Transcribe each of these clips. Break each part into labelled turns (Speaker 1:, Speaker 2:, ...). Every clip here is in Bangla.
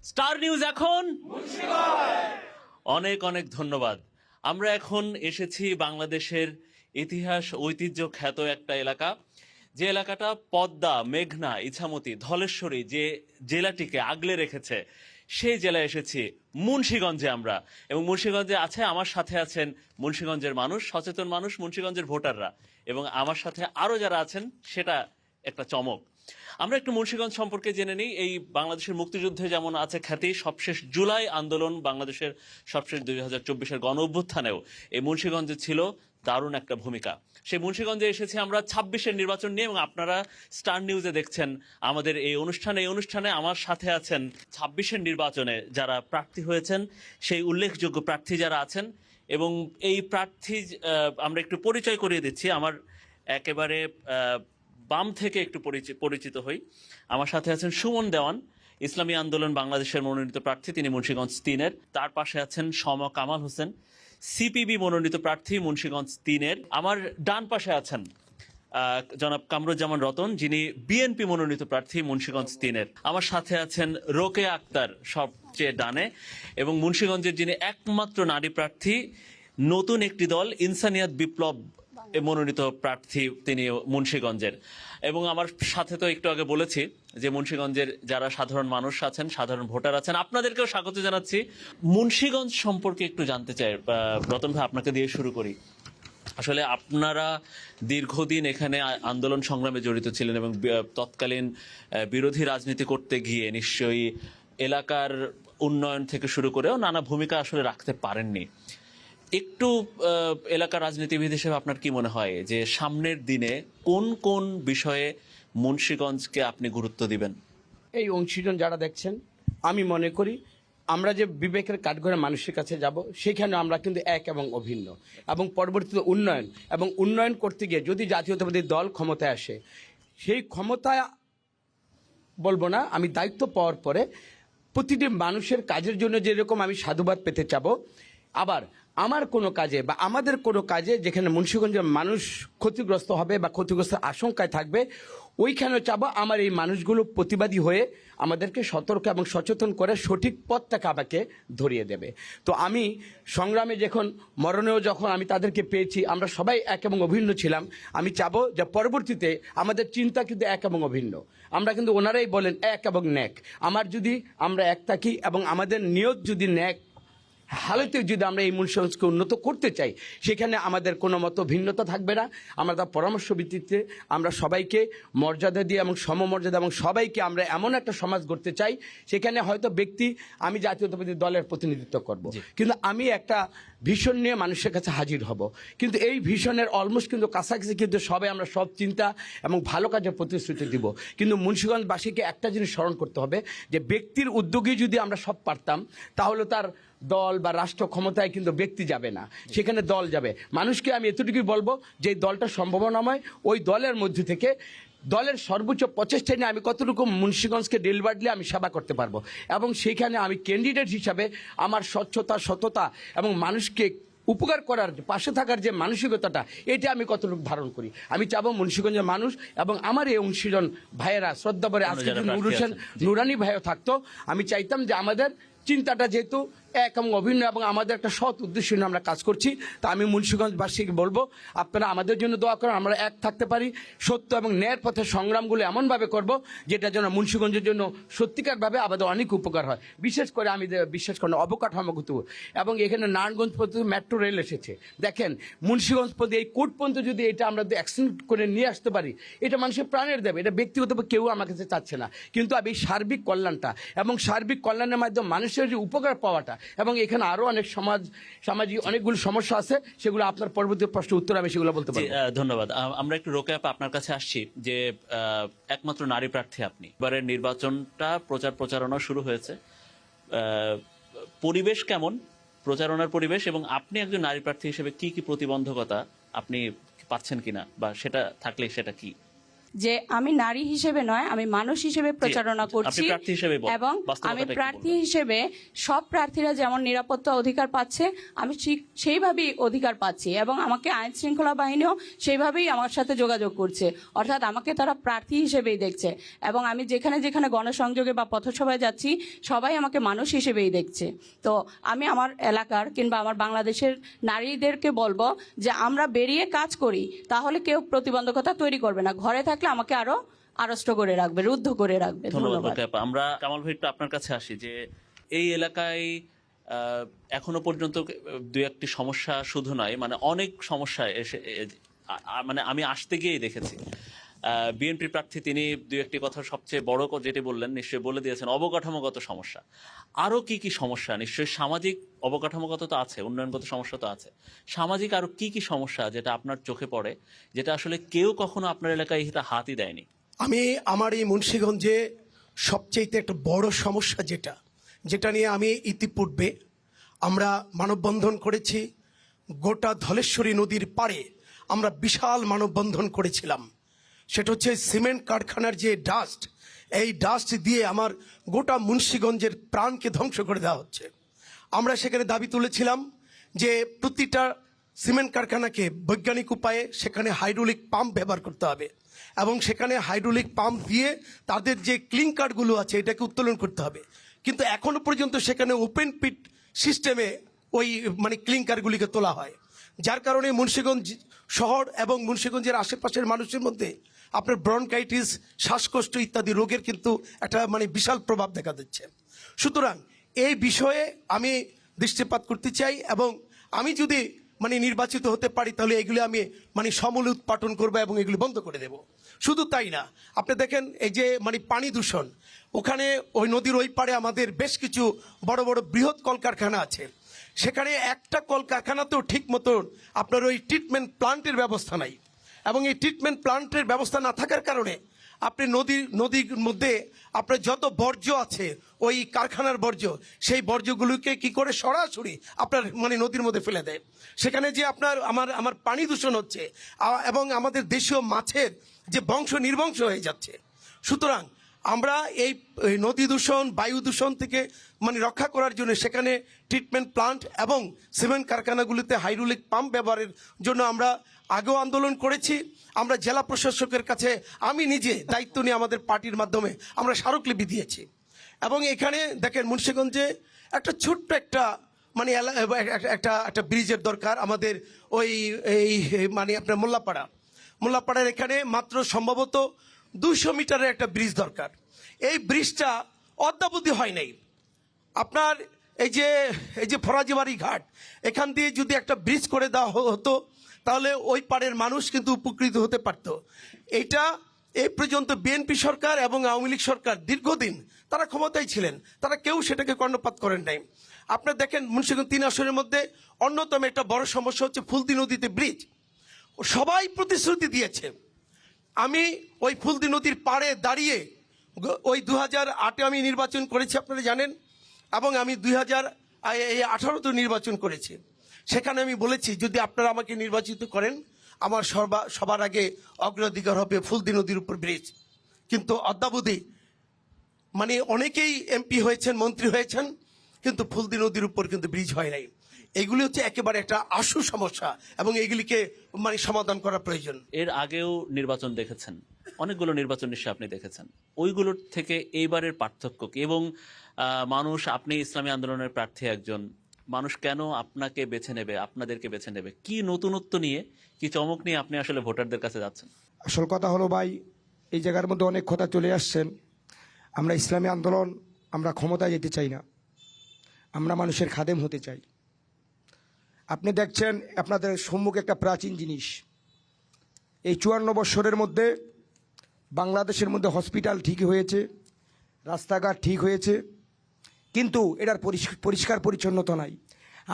Speaker 1: স্টার নিউজ এখন অনেক অনেক ধন্যবাদ। আমরা এখন এসেছি বাংলাদেশের ইতিহাস ঐতিহ্য খ্যাত একটা এলাকা, যে এলাকাটা পদ্মা, মেঘনা, ইছামতি, ধলেশ্বরী যে জেলাটিকে আগলে রেখেছে, সেই জেলায় এসেছি মুন্সিগঞ্জে আমরা। এবং মুন্সিগঞ্জে আছে, আমার সাথে আছেন মুন্সিগঞ্জের মানুষ, সচেতন মানুষ, মুন্সিগঞ্জের ভোটাররা, এবং আমার সাথে আরো যারা আছেন সেটা একটা চমক। আমরা একটু মুন্সিগঞ্জ সম্পর্কে জেনে নিই। এই বাংলাদেশের মুক্তিযুদ্ধে যেমন আছে খ্যাতি, সবশেষ জুলাই আন্দোলন, বাংলাদেশের সবশেষ 2024-এর গণ অভ্যুত্থানেও এই মুন্সিগঞ্জে ছিল দারুণ একটা ভূমিকা। সেই মুন্সিগঞ্জে এসেছি আমরা 26-এর নির্বাচন নিয়ে, এবং আপনারা স্টার নিউজে দেখছেন আমাদের এই অনুষ্ঠানে আমার সাথে আছেন 26-এর নির্বাচনে যারা প্রার্থী হয়েছেন, সেই উল্লেখযোগ্য প্রার্থী যারা আছেন। এবং এই প্রার্থী আমরা একটু পরিচয় করিয়ে দিচ্ছি। আমার একেবারে বাম থেকে একটু পরিচিত হই। আমার সাথে আছেন সুমন দেওয়ান, ইসলামী আন্দোলন বাংলাদেশের মনোনীত প্রার্থী, তিনি মুন্সিগঞ্জ 3-এর। তার পাশে আছেন সম কামাল হোসেন, সিপিবি মনোনীত প্রার্থী, মুন্সিগঞ্জ 3-এর। আমার ডান পাশে আছেন জনাব কামরুজ্জামান রতন, যিনি বিএনপি মনোনীত প্রার্থী, মুন্সিগঞ্জ 3-এর। আমার সাথে আছেন রোকেয়া আক্তার, সবচেয়ে ডানে, এবং মুন্সিগঞ্জের যিনি একমাত্র নারী প্রার্থী, নতুন একটি দল ইনসানিয়াত বিপ্লব মনোনীত প্রার্থী, তিনি মুন্সিগঞ্জের। এবং আমার সাথে তো একটু আগে বলেছি যে মুন্সিগঞ্জের যারা সাধারণ মানুষ আছেন, সাধারণ ভোটার আছেন, আপনাদেরকেও স্বাগত জানাচ্ছি। মুন্সিগঞ্জ সম্পর্কে একটু জানতে চাই, রতন ভাই আপনাকে দিয়ে শুরু করি। আসলে আপনারা দীর্ঘদিন এখানে আন্দোলন সংগ্রামে জড়িত ছিলেন, এবং তৎকালীন বিরোধী রাজনীতি করতে গিয়ে নিশ্চয়ই এলাকার উন্নয়ন থেকে শুরু করেও নানা ভূমিকা আসলে রাখতে পারেননি। একটু এলাকার রাজনীতিবিদ হিসেবে আপনার কি মনে হয় যে সামনের দিনে কোন কোন বিষয়ে মুন্সিগঞ্জকে আপনি গুরুত্ব দিবেন?
Speaker 2: এই অংশীজন যারা দেখছেন, আমি মনে করি আমরা যে বিবেকের কাঠগড়ে মানুষের কাছে যাব, সেখানে আমরা কিন্তু এক এবং অভিন্ন। এবং পরবর্তীতে উন্নয়ন করতে গিয়ে যদি জাতীয়তাবাদী দল ক্ষমতায় আসে, সেই ক্ষমতায় বলবো না, আমি দায়িত্ব পাওয়ার পরে প্রতিটি মানুষের কাজের জন্য যেরকম আমি সাধুবাদ পেতে চাবো, আবার আমার কোনো কাজে বা আমাদের কোনো কাজে যেখানে মুন্সিগঞ্জের মানুষ ক্ষতিগ্রস্ত হবে বা ক্ষতিগ্রস্ত আশঙ্কায় থাকবে, ওইখানে চাবো আমার এই মানুষগুলো প্রতিবাদী হয়ে আমাদেরকে সতর্ক এবং সচেতন করে সঠিক পথটাকে আমাকে ধরিয়ে দেবে। তো আমি সংগ্রামে যখন আমি তাদেরকে পেয়েছি, আমরা সবাই এক এবং অভিন্ন ছিলাম। আমি চাবো যে পরবর্তীতে আমাদের চিন্তা কিন্তু এক এবং অভিন্ন। আমরা কিন্তু ওনারাই বলেন এক এবং ন্যাক। আমরা এক থাকি এবং আমাদের নিয়ত যদি ন্যাক হালতে যদি আমরা এই মুন্সিগঞ্জকে উন্নত করতে চাই, সেখানে আমাদের কোনো মতো ভিন্নতা থাকবে না। আমরা তার পরামর্শ ভিত্তিতে আমরা সবাইকে মর্যাদা দিয়ে এবং সমমর্যাদা এবং সবাইকে আমরা এমন একটা সমাজ গড়তে চাই, সেখানে হয়তো আমি জাতীয়তাবাদী দলের প্রতিনিধিত্ব করব, কিন্তু আমি একটা ভিশন নিয়ে মানুষের কাছে হাজির হব। কিন্তু এই ভিশনের অলমোস্ট কিন্তু কাছাকাছি কিন্তু সবাই আমরা সব চিন্তা এবং ভালো কাজের প্রতিশ্রুতি দিব। কিন্তু মুন্সিগঞ্জবাসীকে একটা জিনিস স্মরণ করতে হবে, যে ব্যক্তির উদ্যোগে যদি আমরা সব পারতাম, তাহলে তার দল বা রাষ্ট্র ক্ষমতায় কিন্তু ব্যক্তি যাবে না, সেখানে দল যাবে। মানুষকে আমি এতটুকুই বলবো যে দলটা সম্ভাবনাময়, ওই দলের মধ্যে থেকে দলের সর্বোচ্চ প্রচেষ্টা নিয়ে আমি কতটুকু মুন্সিগঞ্জকে ডেলিভারলি আমি সেবা করতে পারবো, এবং সেখানে আমি ক্যান্ডিডেট হিসাবে আমার স্বচ্ছতা, সততা এবং মানুষকে উপকার করার, পাশে থাকার যে মানসিকতাটা, এটা আমি কতটুকু ধারণ করি। আমি চাবো মুন্সিগঞ্জের মানুষ এবং আমার এই অংশীজন ভাইয়েরা, শ্রদ্ধা ভরে আজকে নুরানি ভাইও থাকতো, আমি চাইতাম যে আমাদের চিন্তাটা যেহেতু এক এবং অভিন্ন এবং আমাদের একটা সৎ উদ্দেশ্য নিয়ে আমরা কাজ করছি, তা আমি মুন্সিগঞ্জবাসীকে বলবো আপনারা আমাদের জন্য দোয়া করেন, আমরা এক থাকতে পারি, সত্য এবং ন্যায়ের পথে সংগ্রামগুলো এমনভাবে করব যেটা যেন মুন্সিগঞ্জের জন্য সত্যিকারভাবে আমাদের অনেক উপকার হয়। বিশেষ করে আমি বিশ্বাস করি অবকাঠামোগত, এবং এখানে নারায়ণগঞ্জ পর্যন্ত মেট্রো রেল এসেছে। দেখেন মুন্সিগঞ্জ পর্যন্ত এই কোর্ট পর্যন্ত যদি এটা আমরা অ্যাক্সিডেন্ট করে নিয়ে আসতে পারি, এটা মানুষের প্রাণের দেবে। এটা ব্যক্তিগতভাবে কেউ আমার কাছে চাচ্ছে না, কিন্তু আমি সার্বিক কল্যাণটা এবং সার্বিক কল্যাণের মাধ্যমে মানুষের যে উপকার পাওয়াটা, এবং এখানে আরো অনেক সামাজিক অনেকগুলো সমস্যা আছে, সেগুলো আপনার পরবর্তী প্রশ্ন উত্তর আমি সেগুলো বলতে পারি।
Speaker 1: ধন্যবাদ। আমরা একটু রোকেয়া আপনার কাছে আসছি, যে একমাত্র নারী প্রার্থী আপনি, এবারের নির্বাচনটা প্রচারণা শুরু হয়েছে, পরিবেশ কেমন, প্রচারণার পরিবেশ, এবং আপনি একজন নারী প্রার্থী হিসেবে কি কি প্রতিবন্ধকতা আপনি পাচ্ছেন কিনা, বা সেটা থাকলে সেটা কি?
Speaker 3: যে আমি নারী হিসেবে নয়, আমি মানুষ হিসেবে প্রচারণা করছি,
Speaker 1: আপনি প্রার্থী হিসেবে বলুন,
Speaker 3: এবং
Speaker 1: বাস্তবতাটা
Speaker 3: আমি
Speaker 1: একটু
Speaker 3: প্রার্থী
Speaker 1: বলুন।
Speaker 3: হিসেবে সব প্রার্থীরা যেমন নিরাপত্তা অধিকার পাচ্ছে, আমি ঠিক সেইভাবেই অধিকার পাচ্ছি, এবং আমাকে আইন শৃঙ্খলা বাহিনীও সেইভাবেই আমার সাথে যোগাযোগ করছে, অর্থাৎ আমাকে তারা প্রার্থী হিসেবেই দেখছে, এবং আমি যেখানে যেখানে গণসংযোগে বা পথসভায় যাচ্ছি সবাই আমাকে মানুষ হিসেবেই দেখছে। তো আমি আমার এলাকার কিংবা আমার বাংলাদেশের নারীদেরকে বলবো যে আমরা বেরিয়ে কাজ করি, তাহলে কেউ প্রতিবন্ধকতা তৈরি করবে না, ঘরে থাকলে আমাকে আরো আড়ষ্ট করে রাখবে, রুদ্ধ করে রাখবে।
Speaker 1: ধন্যবাদ
Speaker 3: ধন্যবাদ।
Speaker 1: রোকেয়া আপা। আমরা কামাল ভাই একটু আপনার কাছে আসি যে এই এলাকায় এখনো পর্যন্ত দুই একটি সমস্যা শুধু নয়, মানে অনেক সমস্যা এসে মানে আমি আসতে গিয়েই দেখেছি। বিএনপি প্রার্থী তিনি দুই একটি কথা সবচেয়ে বড় যেটি বললেন নিশ্চয়ই বলে দিয়েছেন, অবকাঠামোগত সমস্যা। আরো কি কি সমস্যা? নিশ্চয়ই সামাজিক, অবকাঠামোগত তো আছে, উন্নয়নগত সমস্যা তো আছে, সামাজিক আরো কি কি সমস্যা যেটা আপনার চোখে পড়ে, যেটা আসলে কেউ কখনো আপনার এলাকায় এটা হাতই দেয়নি?
Speaker 4: আমি আমার এই মুন্সিগঞ্জে সবচেয়ে একটা বড় সমস্যা যেটা নিয়ে আমি ইতিপূর্বে আমরা মানববন্ধন করেছি, গোটা ধলেশ্বরী নদীর পাড়ে আমরা বিশাল মানববন্ধন করেছিলাম। সেটা হচ্ছে সিমেন্ট কারখানার যে ডাস্ট, এই ডাস্ট দিয়ে আমার গোটা মুন্সিগঞ্জের প্রাণকে ধ্বংস করে দেওয়া হচ্ছে। আমরা সেখানে দাবি তুলেছিলাম যে প্রতিটা সিমেন্ট কারখানাকে বৈজ্ঞানিক উপায়ে সেখানে হাইড্রোলিক পাম্প ব্যবহার করতে হবে, এবং সেখানে হাইড্রোলিক পাম্প দিয়ে তাদের যে ক্লিংকারগুলো আছে এটাকে উত্তোলন করতে হবে। কিন্তু এখনো পর্যন্ত সেখানে ওপেন পিট সিস্টেমে ওই মানে ক্লিংকারগুলিকে তোলা হয়, যার কারণে মুন্সিগঞ্জ শহর এবং মুন্সিগঞ্জের আশেপাশের মানুষের মধ্যে আপনার ব্রনকাইটিস, শ্বাসকষ্ট ইত্যাদি রোগের কিন্তু একটা মানে বিশাল প্রভাব দেখা দিচ্ছে। সুতরাং এই বিষয়ে আমি দৃষ্টিপাত করতে চাই, এবং আমি যদি মানে নির্বাচিত হতে পারি তাহলে এগুলি আমি মানে সমূলে উৎপাটন করবো এবং এগুলি বন্ধ করে দেব। শুধু তাই না, আপনি দেখেন এই যে মানে পানি দূষণ, ওখানে ওই নদীর ওই পাড়ে আমাদের বেশ কিছু বড় বড় বৃহৎ কলকারখানা আছে, সেখানে একটা কলকারখানাতেও ঠিক মতন আপনার ওই ট্রিটমেন্ট প্লান্টের ব্যবস্থা নাই, এবং এই ট্রিটমেন্ট প্লান্টের ব্যবস্থা না থাকার কারণে আপনি নদীর মধ্যে আপনার যত বর্জ্য আছে, ওই কারখানার বর্জ্য, সেই বর্জ্যগুলোকে কি করে সরাসরি আপনার মানে নদীর মধ্যে ফেলে দেয়। সেখানে যে আপনার আমার পানি দূষণ হচ্ছে, এবং আমাদের দেশীয় মাছের যে বংশ নির্বংশ হয়ে যাচ্ছে। সুতরাং আমরা এই নদী দূষণ, বায়ু দূষণ থেকে মানে রক্ষা করার জন্য সেখানে ট্রিটমেন্ট প্লান্ট এবং সিমেন্ট কারখানাগুলিতে হাইড্রোলিক পাম্প ব্যবহারের জন্য আমরা আগেও আন্দোলন করেছি। আমরা জেলা প্রশাসকের কাছে আমি নিজে দায়িত্ব নিয়ে আমাদের পার্টির মাধ্যমে আমরা স্মারকলিপি দিয়েছি। এবং এখানে দেখেন মুন্সিগঞ্জে একটা ছোট্ট একটা মানে একটা ব্রিজের দরকার আমাদের, ওই এই মানে আপনার মোল্লাপাড়ার এখানে মাত্র সম্ভবত 200 মিটারের একটা ব্রিজ দরকার। এই ব্রিজটা অদ্যাবধি হয় নাই। আপনার এই যে ফরাজিবাড়ি ঘাট, এখান দিয়ে যদি একটা ব্রিজ করে দেওয়া হতো তাহলে ওই পাড়ের মানুষ কিন্তু উপকৃত হতে পারত। এটা এই পর্যন্ত বিএনপি সরকার এবং আওয়ামী লীগ সরকার দীর্ঘদিন তারা ক্ষমতায় ছিলেন, তারা কেউ সেটাকে কর্ণপাত করেন নাই। আপনারা দেখেন মুন্সিগঞ্জ 3 আসনের মধ্যে অন্যতম একটা বড় সমস্যা হচ্ছে ফুলদি নদীতে ব্রিজ। সবাই প্রতিশ্রুতি দিয়েছে। আমি ওই ফুলদি নদীর পাড়ে দাঁড়িয়ে ওই 2008-এ আমি নির্বাচন করেছি আপনারা জানেন, এবং আমি 2018-তে নির্বাচন করেছি। সেখানে আমি বলেছি যদি আপনারা আমাকে নির্বাচিত করেন আমার সবার আগে অগ্রাধিকার হবে ফুলদি নদীর উপর ব্রিজ। কিন্তু অদ্যাবধি মানে অনেকেই এমপি হয়েছেন, মন্ত্রী হয়েছেন, কিন্তু ফুলদি নদীর উপর কিন্তু ব্রিজ হয় নাই। এগুলি হচ্ছে একেবারে একটা আশু সমস্যা, এবং এগুলিকে মানে সমাধান করা প্রয়োজন।
Speaker 1: এর আগেও নির্বাচন দেখেছেন, অনেকগুলো নির্বাচন নিশ্চয়ই আপনি দেখেছেন, ওইগুলোর থেকে এইবারের পার্থক্য কি? এবং মানুষ, আপনি ইসলামী আন্দোলনের প্রার্থী একজন, মানুষ কেন আপনাকে বেছে নেবে, আপনাদেরকে বেছে নেবে? কি নতুনত্ব নিয়ে, কি চমক নিয়ে আপনি আসলে ভোটারদের কাছে যাচ্ছেন?
Speaker 5: আসল কথা হলো ভাই, এই জায়গার মধ্যে অনেক কথা চলে আসছেন। আমরা ইসলামী আন্দোলন, আমরা ক্ষমতায় যেতে চাই না, আমরা মানুষের খাদেম হতে চাই। আপনি দেখছেন আপনাদের সম্মুখে একটা প্রাচীন জিনিস, এই 54 বৎসরের মধ্যে বাংলাদেশের মধ্যে হসপিটাল ঠিক হয়েছে, রাস্তাঘাট ঠিক হয়েছে, কিন্তু এটার পরিষ্কার পরিচ্ছন্নতা নাই।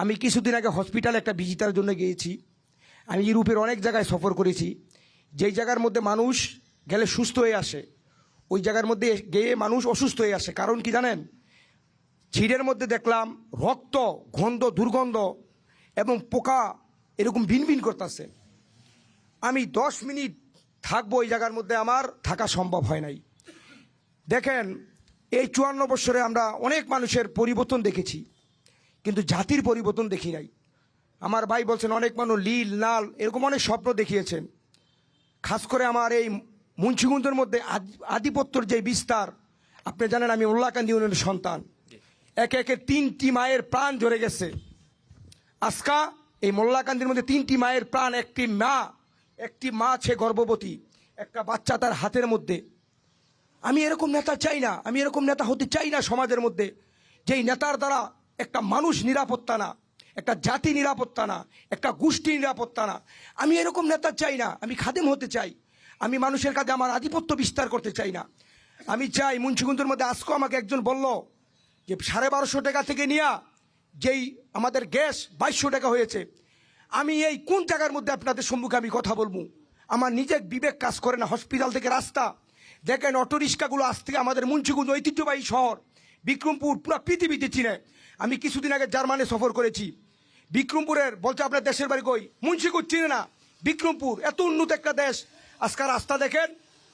Speaker 5: আমি কিছুদিন আগে হসপিটালে একটা ভিজিটার জন্য গিয়েছি। আমি ইউরোপের অনেক জায়গায় সফর করেছি, যেই জায়গার মধ্যে মানুষ গেলে সুস্থ হয়ে আসে, ওই জায়গার মধ্যে গিয়ে মানুষ অসুস্থ হয়ে আসে। কারণ কি জানেন? ছিটের মধ্যে দেখলাম রক্ত, গন্ধ, দুর্গন্ধ এবং পোকা এরকম ভিন করতেছে। আমি 10 মিনিট থাকবো এই জায়গার মধ্যে আমার থাকা সম্ভব হয় নাই। দেখেন, এই 54 বছরে আমরা অনেক মানুষের পরিবর্তন দেখেছি, কিন্তু জাতির পরিবর্তন দেখি নাই। আমার ভাই বলছেন অনেক মানুষ লীল লাল এরকম অনেক স্বপ্ন দেখিয়েছেন। খাস করে আমার এই মুন্সিগঞ্জের মধ্যে আধিপত্যর যে বিস্তার, আপনি জানেন আমি উল্লাকান্দি ইউনিয়নের সন্তান। একে একে 3টি মায়ের প্রাণ ঝরে গেছে। আজকা এই মোল্লাকান্দির মধ্যে 3টি মায়ের প্রাণ, একটি মা সে গর্ভবতী, একটা বাচ্চা তার হাতের মধ্যে। আমি এরকম নেতা চাই না, আমি এরকম নেতা হতে চাই না সমাজের মধ্যে, যেই নেতার দ্বারা একটা মানুষ নিরাপত্তা না, একটা জাতি নিরাপত্তা না, একটা গোষ্ঠী নিরাপত্তা না। আমি এরকম নেতা চাই না। আমি খাদেম হতে চাই, আমি মানুষের কাছে আমার আধিপত্য বিস্তার করতে চাই না। আমি চাই মুন্সিগঞ্জের মধ্যে আজকে আমাকে একজন বলল যে 1250 টাকা থেকে নিয়ে যেই আমাদের গ্যাস 2200 টাকা হয়েছে। আমি এই কোন জায়গার মধ্যে আপনাদের সম্মুখে আমি কথা বলবো? আমার নিজের বিবেক কাজ করে না। হসপিটাল থেকে রাস্তা দেখেন, অটো রিক্সাগুলো আজ থেকে আমাদের মুন্সিগঞ্জ ঐতিহ্যবাহী শহর বিক্রমপুর পুরো পৃথিবীতে চিনে। আমি কিছুদিন আগে জার্মানি সফর করেছি। বিক্রমপুরের বলছে আপনার দেশের বাড়ি কই? মুন্সিগঞ্জ চিনে না। বিক্রমপুর এত উন্নত একটা দেশ। আজকে রাস্তা দেখেন,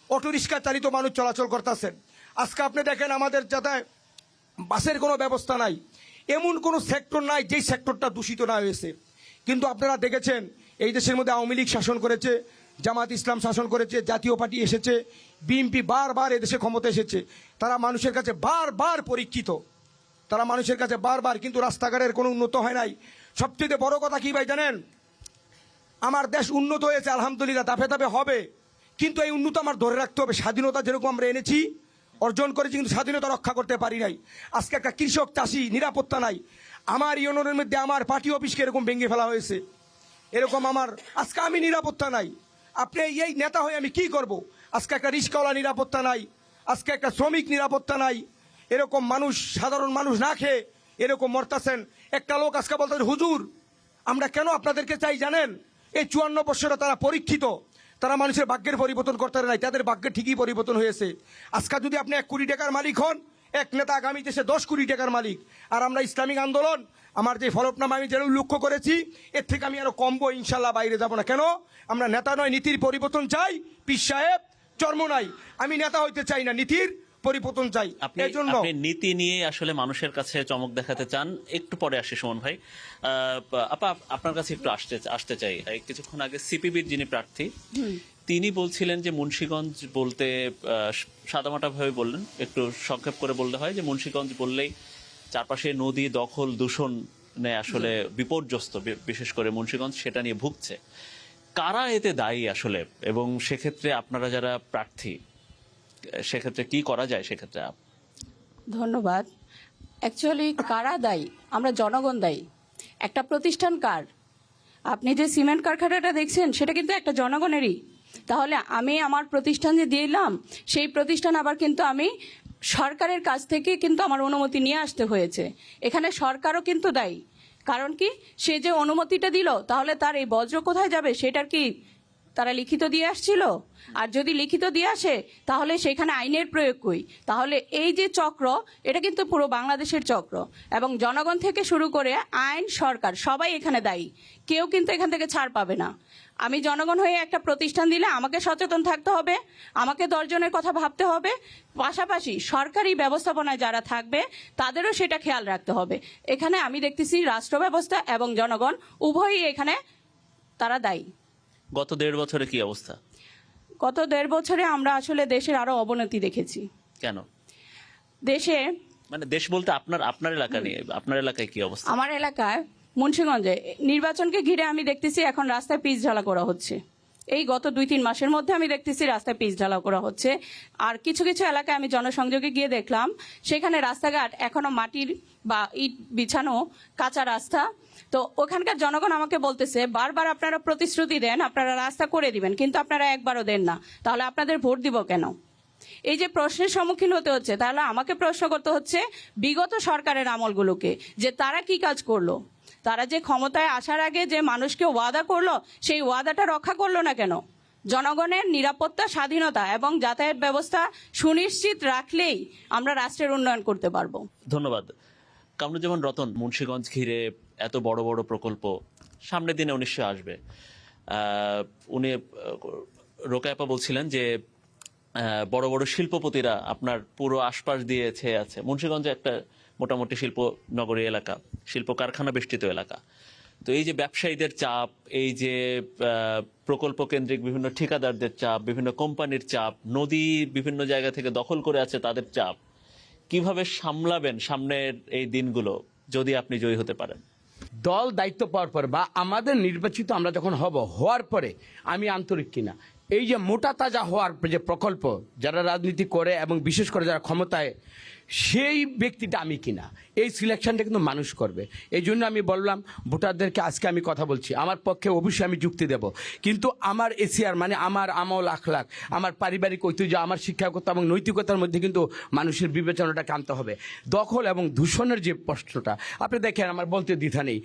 Speaker 5: অটো রিক্সা চালিত মানুষ চলাচল করতেছেন। আজকে আপনি দেখেন আমাদের যাতে বাসের কোনো ব্যবস্থা নাই, এমন কোনো সেক্টর নাই যেই সেক্টরটা দূষিত না হয়েছে। কিন্তু আপনারা দেখেছেন এই দেশের মধ্যে আওয়ামী লীগ শাসন করেছে, জামাত ইসলাম শাসন করেছে, জাতীয় পার্টি এসেছে, বিএনপি বারবার এদেশে ক্ষমতা এসেছে। তারা মানুষের কাছে বারবার পরীক্ষিত, তারা মানুষের কাছে বারবার, কিন্তু রাস্তাঘাটের কোনো উন্নত হয় নাই। সবচেয়ে বড় কথা কি ভাই জানেন? আমার দেশ উন্নত হয়েছে আলহামদুলিল্লাহ, ধাপে ধাপে হবে, কিন্তু এই উন্নত আমার ধরে রাখতে হবে। স্বাধীনতা যেরকম আমরা এনেছি, অর্জন করেছি, কিন্তু স্বাধীনতা রক্ষা করতে পারি নাই। আজকে একটা কৃষক চাষি নিরাপত্তা নাই। আমার ইউনিয়নের মধ্যে আমার পার্টি অফিসকে এরকম ভেঙে ফেলা হয়েছে, এরকম আমার আজকে আমি নিরাপত্তা নাই। আপনি এই নেতা হয়ে আমি কি করব? আজকে একটা রিক্সাওয়ালা নিরাপত্তা নাই, আজকে একটা শ্রমিক নিরাপত্তা নাই। এরকম মানুষ, সাধারণ মানুষ না খেয়ে এরকম মরতাছেন। একটা লোক আজকে বলতেছে হুজুর আমরা কেন আপনাদেরকে চাই জানেন? এই 54 বছরে তারা পরীক্ষিত, তারা মানুষের ভাগ্যের পরিবর্তন করতে পারে নাই, তাদের ভাগ্যের ঠিকই পরিবর্তন হয়েছে। আজকে যদি আপনি 1 কোটি টাকার মালিক হন, এক নেতা আগামী দেশে 10 কোটি টাকার মালিক। আর আমরা ইসলামিক আন্দোলন, আমার যে ফলকনামা আমি যেটা লক্ষ্য করেছি, এর থেকে আমি আরো কমবো ইনশাল্লাহ, বাইরে যাব না। কেন? আমরা নেতা নয়, নীতির পরিবর্তন চাই। পীর সাহেব চর্ম নাই, আমি নেতা হইতে চাই না, নীতির পরিবর্তন চাই। এই জন্য
Speaker 1: আপনি নীতি নিয়ে আসলে মানুষের কাছে চমক দেখাতে চান। একটু পরে আসি সুমন ভাই। আপা আপনার কাছে একটু আসতে চাই। কিছুক্ষণ আগে সিপিবির যিনি প্রার্থী, তিনি বলছিলেন যে মুন্সিগঞ্জ বলতে, সাদামাটা ভাবে বললেন, একটু সংক্ষেপ করে বলতে হয় যে মুন্সিগঞ্জ বললেই চারপাশে নদী দখল দূষণে আসলে বিপর্যস্ত, বিশেষ করে মুন্সিগঞ্জ সেটা নিয়ে ভুগছে। কারা এতে দায়ী আসলে, এবং সেক্ষেত্রে আপনারা যারা প্রার্থী, সেক্ষেত্রে কি করা যায় সেক্ষেত্রে?
Speaker 3: ধন্যবাদ। অ্যাকচুয়ালি কারা দায়ী? আমরা জনগণ দায়ী। একটা প্রতিষ্ঠান কার? আপনি যে সিমেন্ট কারখানাটা দেখছেন সেটা কিন্তু একটা জনগণেরই। তাহলে আমি আমার প্রতিষ্ঠান যে দিলাম, সেই প্রতিষ্ঠান আবার কিন্তু আমি সরকারের কাছ থেকে কিন্তু আমার অনুমতি নিয়ে আসতে হয়েছে। এখানে সরকারও কিন্তু দায়ী। কারণ কি, সে যে অনুমতিটা দিল, তাহলে তার এই বজ্র কোথায় যাবে সেটার কি তারা লিখিত দিয়ে আসছিল? আর যদি লিখিত দিয়ে আসে তাহলে সেখানে আইনের প্রয়োগ কই? তাহলে এই যে চক্র, এটা কিন্তু পুরো বাংলাদেশের চক্র, এবং জনগণ থেকে শুরু করে আইন, সরকার সবাই এখানে দায়ী। কেউ কিন্তু এখান থেকে ছাড় পাবে না। আমি জনগণ হয়ে একটা প্রতিষ্ঠান দিলে আমাকে সচেতন থাকতে হবে, আমাকে 10 জনের কথা ভাবতে হবে, পাশাপাশি সরকারি ব্যবস্থাপনায় যারা থাকবে তাদেরও সেটা খেয়াল রাখতে হবে। এখানে আমি দেখতেছি রাষ্ট্র ব্যবস্থা এবং জনগণ উভয়ই এখানে তারা দায়ী।
Speaker 1: গত 1.5 বছরে কি অবস্থা?
Speaker 3: গত 1.5 বছরে আমরা আসলে দেশের আরো অবনতি দেখেছি।
Speaker 1: কেন?
Speaker 3: দেশে
Speaker 1: মানে দেশ বলতে আপনার এলাকা নিয়ে, আপনার এলাকায় কি অবস্থা?
Speaker 3: আমার এলাকায় মুন্সিগঞ্জে নির্বাচনকে ঘিরে আমি দেখতেছি এখন রাস্তায় পিচ ঢালা করা হচ্ছে। এই গত 2-3 মাসের মধ্যে আমি দেখতেছি রাস্তায় পিচ ঢালা করা হচ্ছে। আর কিছু কিছু এলাকায় আমি জনসংযোগে গিয়ে দেখলাম সেখানে রাস্তাঘাট এখনো মাটির বা ইট বিছানো কাঁচা রাস্তা। তো ওখানকার জনগণ আমাকে বলতেছে বারবার আপনারা প্রতিশ্রুতি দেন আপনারা রাস্তা করে দিবেন, কিন্তু আপনারা একবারও দেন না, তাহলে আপনাদের ভোট দিব কেন? এই যে প্রশ্নের সম্মুখীন হতে হচ্ছে, তাহলে আমাকে প্রশ্ন করতে হচ্ছে বিগত সরকারের আমলগুলোকে, যে তারা কি কাজ করলো? তারা যে ক্ষমতায় আসার আগে যে মানুষকে ওয়াদা করলো, সেই ওয়াদাটা রক্ষা করলো না কেন? জনগণের নিরাপত্তা, স্বাধীনতা এবং যাতায়াত ব্যবস্থা সুনিশ্চিত রাখলেই আমরা রাষ্ট্রের উন্নয়ন করতে পারবো।
Speaker 1: ধন্যবাদ। কামরুজ্জামান রতন, মুন্সিগঞ্জ ঘিরে এত বড় বড় প্রকল্প, সামনের দিনে 1900 আসবে, উনি রোকেয়া আপা বলছিলেন যে বড় বড় শিল্পপতিরা আপনার পুরো আশপাশ দিয়ে ছেয়ে আছে। মুন্সিগঞ্জে একটা মোটামুটি শিল্প নগরী এলাকা, শিল্প কারখানা বেষ্টিত এলাকা। তো এই যে ব্যবসায়ীদের চাপ, এই যে প্রকল্প কেন্দ্রিক বিভিন্ন ঠিকাদারদের চাপ, বিভিন্ন কোম্পানির চাপ, নদী বিভিন্ন জায়গা থেকে দখল করে আছে তাদের চাপ, কিভাবে সামলাবেন সামনের এই দিনগুলো যদি আপনি জয়ী হতে পারেন?
Speaker 2: দল দায়িত্ব পাওয়ার পর বা আমাদের নির্বাচিত আমরা যখন হওয়ার পরে আমি আন্তরিক কিনা, এই যে মোটা তাজা হওয়ার যে প্রকল্প যারা রাজনীতি করে এবং বিশেষ করে যারা ক্ষমতায়, সেই ব্যক্তিটা আমি কিনা, এই সিলেকশনটা কিন্তু মানুষ করবে। এই জন্য আমি বললাম ভোটারদেরকে, আজকে আমি কথা বলছি, আমার পক্ষে অবশ্যই আমি যুক্তি দেব, কিন্তু আমার এসিআর মানে আমার আমল আখলাক, আমার পারিবারিক ঐতিহ্য, আমার শিক্ষাগত এবং নৈতিকতার মধ্যে কিন্তু মানুষের বিবেচনাটাকে আনতে হবে। দখল এবং দূষণের যে প্রশ্নটা আপনি দেখেন, আমার বলতে দ্বিধা নেই।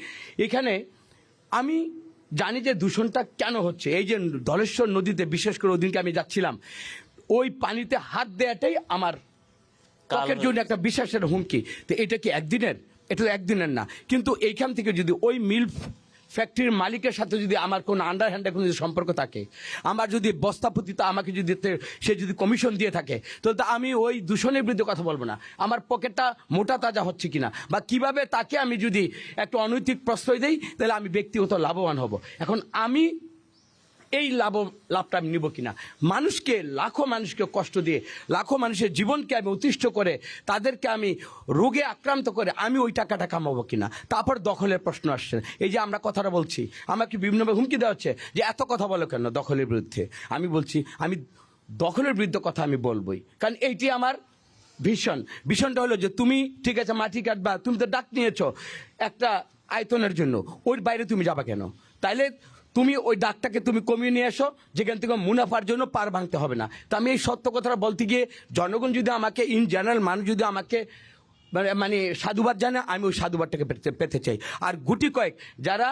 Speaker 2: এখানে আমি জানি যে দূষণটা কেন হচ্ছে। এই যে ধলেশ্বর নদীতে বিশেষ করে ওদিনকে আমি যাচ্ছিলাম, ওই পানিতে হাত দেওয়াটাই আমার ত্বকের জন্য একটা বিশ্বাসের হুমকি। তো এটা কি একদিনের? এটা তো একদিনের না। কিন্তু এইখান থেকে যদি ওই মিল ফ্যাক্টরির মালিকের সাথে যদি আমার কোনো আন্ডারহ্যান্ডে কোনো সম্পর্ক থাকে, আমার যদি বস্তাপতিতে আমাকে যদি সে যদি কমিশন দিয়ে থাকে, তো আমি ওই দূষণের বিরুদ্ধে কথা বলবো না। আমার পকেটটা মোটা তাজা হচ্ছে কিনা বা কিভাবে তাকে আমি যদি একটা অনৈতিক প্রশ্রয় দেই, তাহলে আমি ব্যক্তিগত লাভবান হব। এখন আমি এই লাভটা আমি নিব কিনা, মানুষকে, লাখো মানুষকে কষ্ট দিয়ে, লাখো মানুষের জীবনকে আমি অতিষ্ঠ করে, তাদেরকে আমি রোগে আক্রান্ত করে আমি ওই টাকাটা কামাবো কিনা। তারপর দখলের প্রশ্ন আসছে। এই যে আমরা কথাটা বলছি, আমাকে বিভিন্নভাবে হুমকি দেওয়া হচ্ছে যে এত কথা বলো কেন দখলের বিরুদ্ধে। আমি বলছি আমি দখলের বিরুদ্ধে কথা আমি বলবোই, কারণ এইটি আমার ভীষণটা হলো যে তুমি ঠিক আছে মাটি কাটবা, তুমি তো ডাক নিয়েছো একটা আয়তনের জন্য, ওর বাইরে তুমি যাবা কেন? তাইলে তুমি ওই ডাকটাকে তুমি কমিয়ে নিয়ে এসো, যেখান থেকে মুনাফার জন্য পার ভাঙতে হবে না। তো আমি এই সত্য কথাটা বলতে গিয়ে জনগণ যদি আমাকে, ইন জেনারেল মানুষ যদি আমাকে মানে সাধুবাদ জানে, আমি ওই সাধুবাদটাকে পেতে চাই। আর গুটি কয়েক যারা,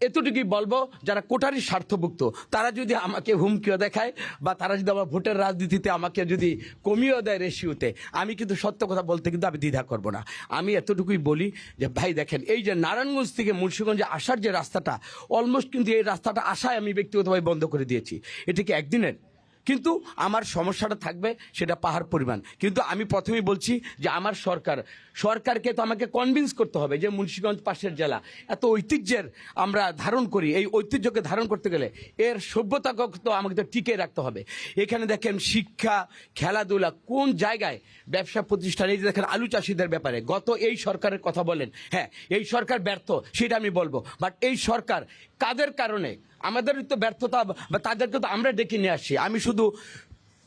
Speaker 2: এতটুকুই বলবো, যারা কোটারির স্বার্থভুক্ত, তারা যদি আমাকে হুমকিও দেখায় বা তারা যদি আমার ভোটের রাজনীতিতে আমাকে যদি কমিয়েও দেয় রেশিওতে, আমি কিন্তু সত্য কথা বলতে কিন্তু আমি দ্বিধা করব না। আমি এতটুকুই বলি যে ভাই দেখেন, এই যে নারায়ণগঞ্জ থেকে মুন্সিগঞ্জে আসার যে রাস্তাটা, অলমোস্ট কিন্তু এই রাস্তাটা আসায় আমি ব্যক্তিগতভাবে বন্ধ করে দিয়েছি। এটা কি একদিনের? কিন্তু আমার সমস্যাটা থাকবে সেটা পাহাড় পরিমাণ। কিন্তু আমি প্রথমেই বলছি যে আমার সরকারকে তো আমাকে কনভিন্স করতে হবে যে মুন্সিগঞ্জ পাশের জেলা, এত ঐতিহ্যের আমরা ধারণ করি, এই ঐতিহ্যকে ধারণ করতে গেলে এর সভ্যতাকে তো আমাকে তো টিকিয়ে রাখতে হবে। এখানে দেখেন শিক্ষা, খেলাধুলা, কোন জায়গায় ব্যবসা প্রতিষ্ঠান, এই যে দেখেন আলু চাষিদের ব্যাপারে গত এই সরকারের কথা বলেন, হ্যাঁ এই সরকার ব্যর্থ সেটা আমি বলবো, বাট এই সরকার কাদের কারণে, আমাদের তো ব্যর্থতা বা তাদেরকে তো আমরা ডেকে নিয়ে আসছি। আমি শুধু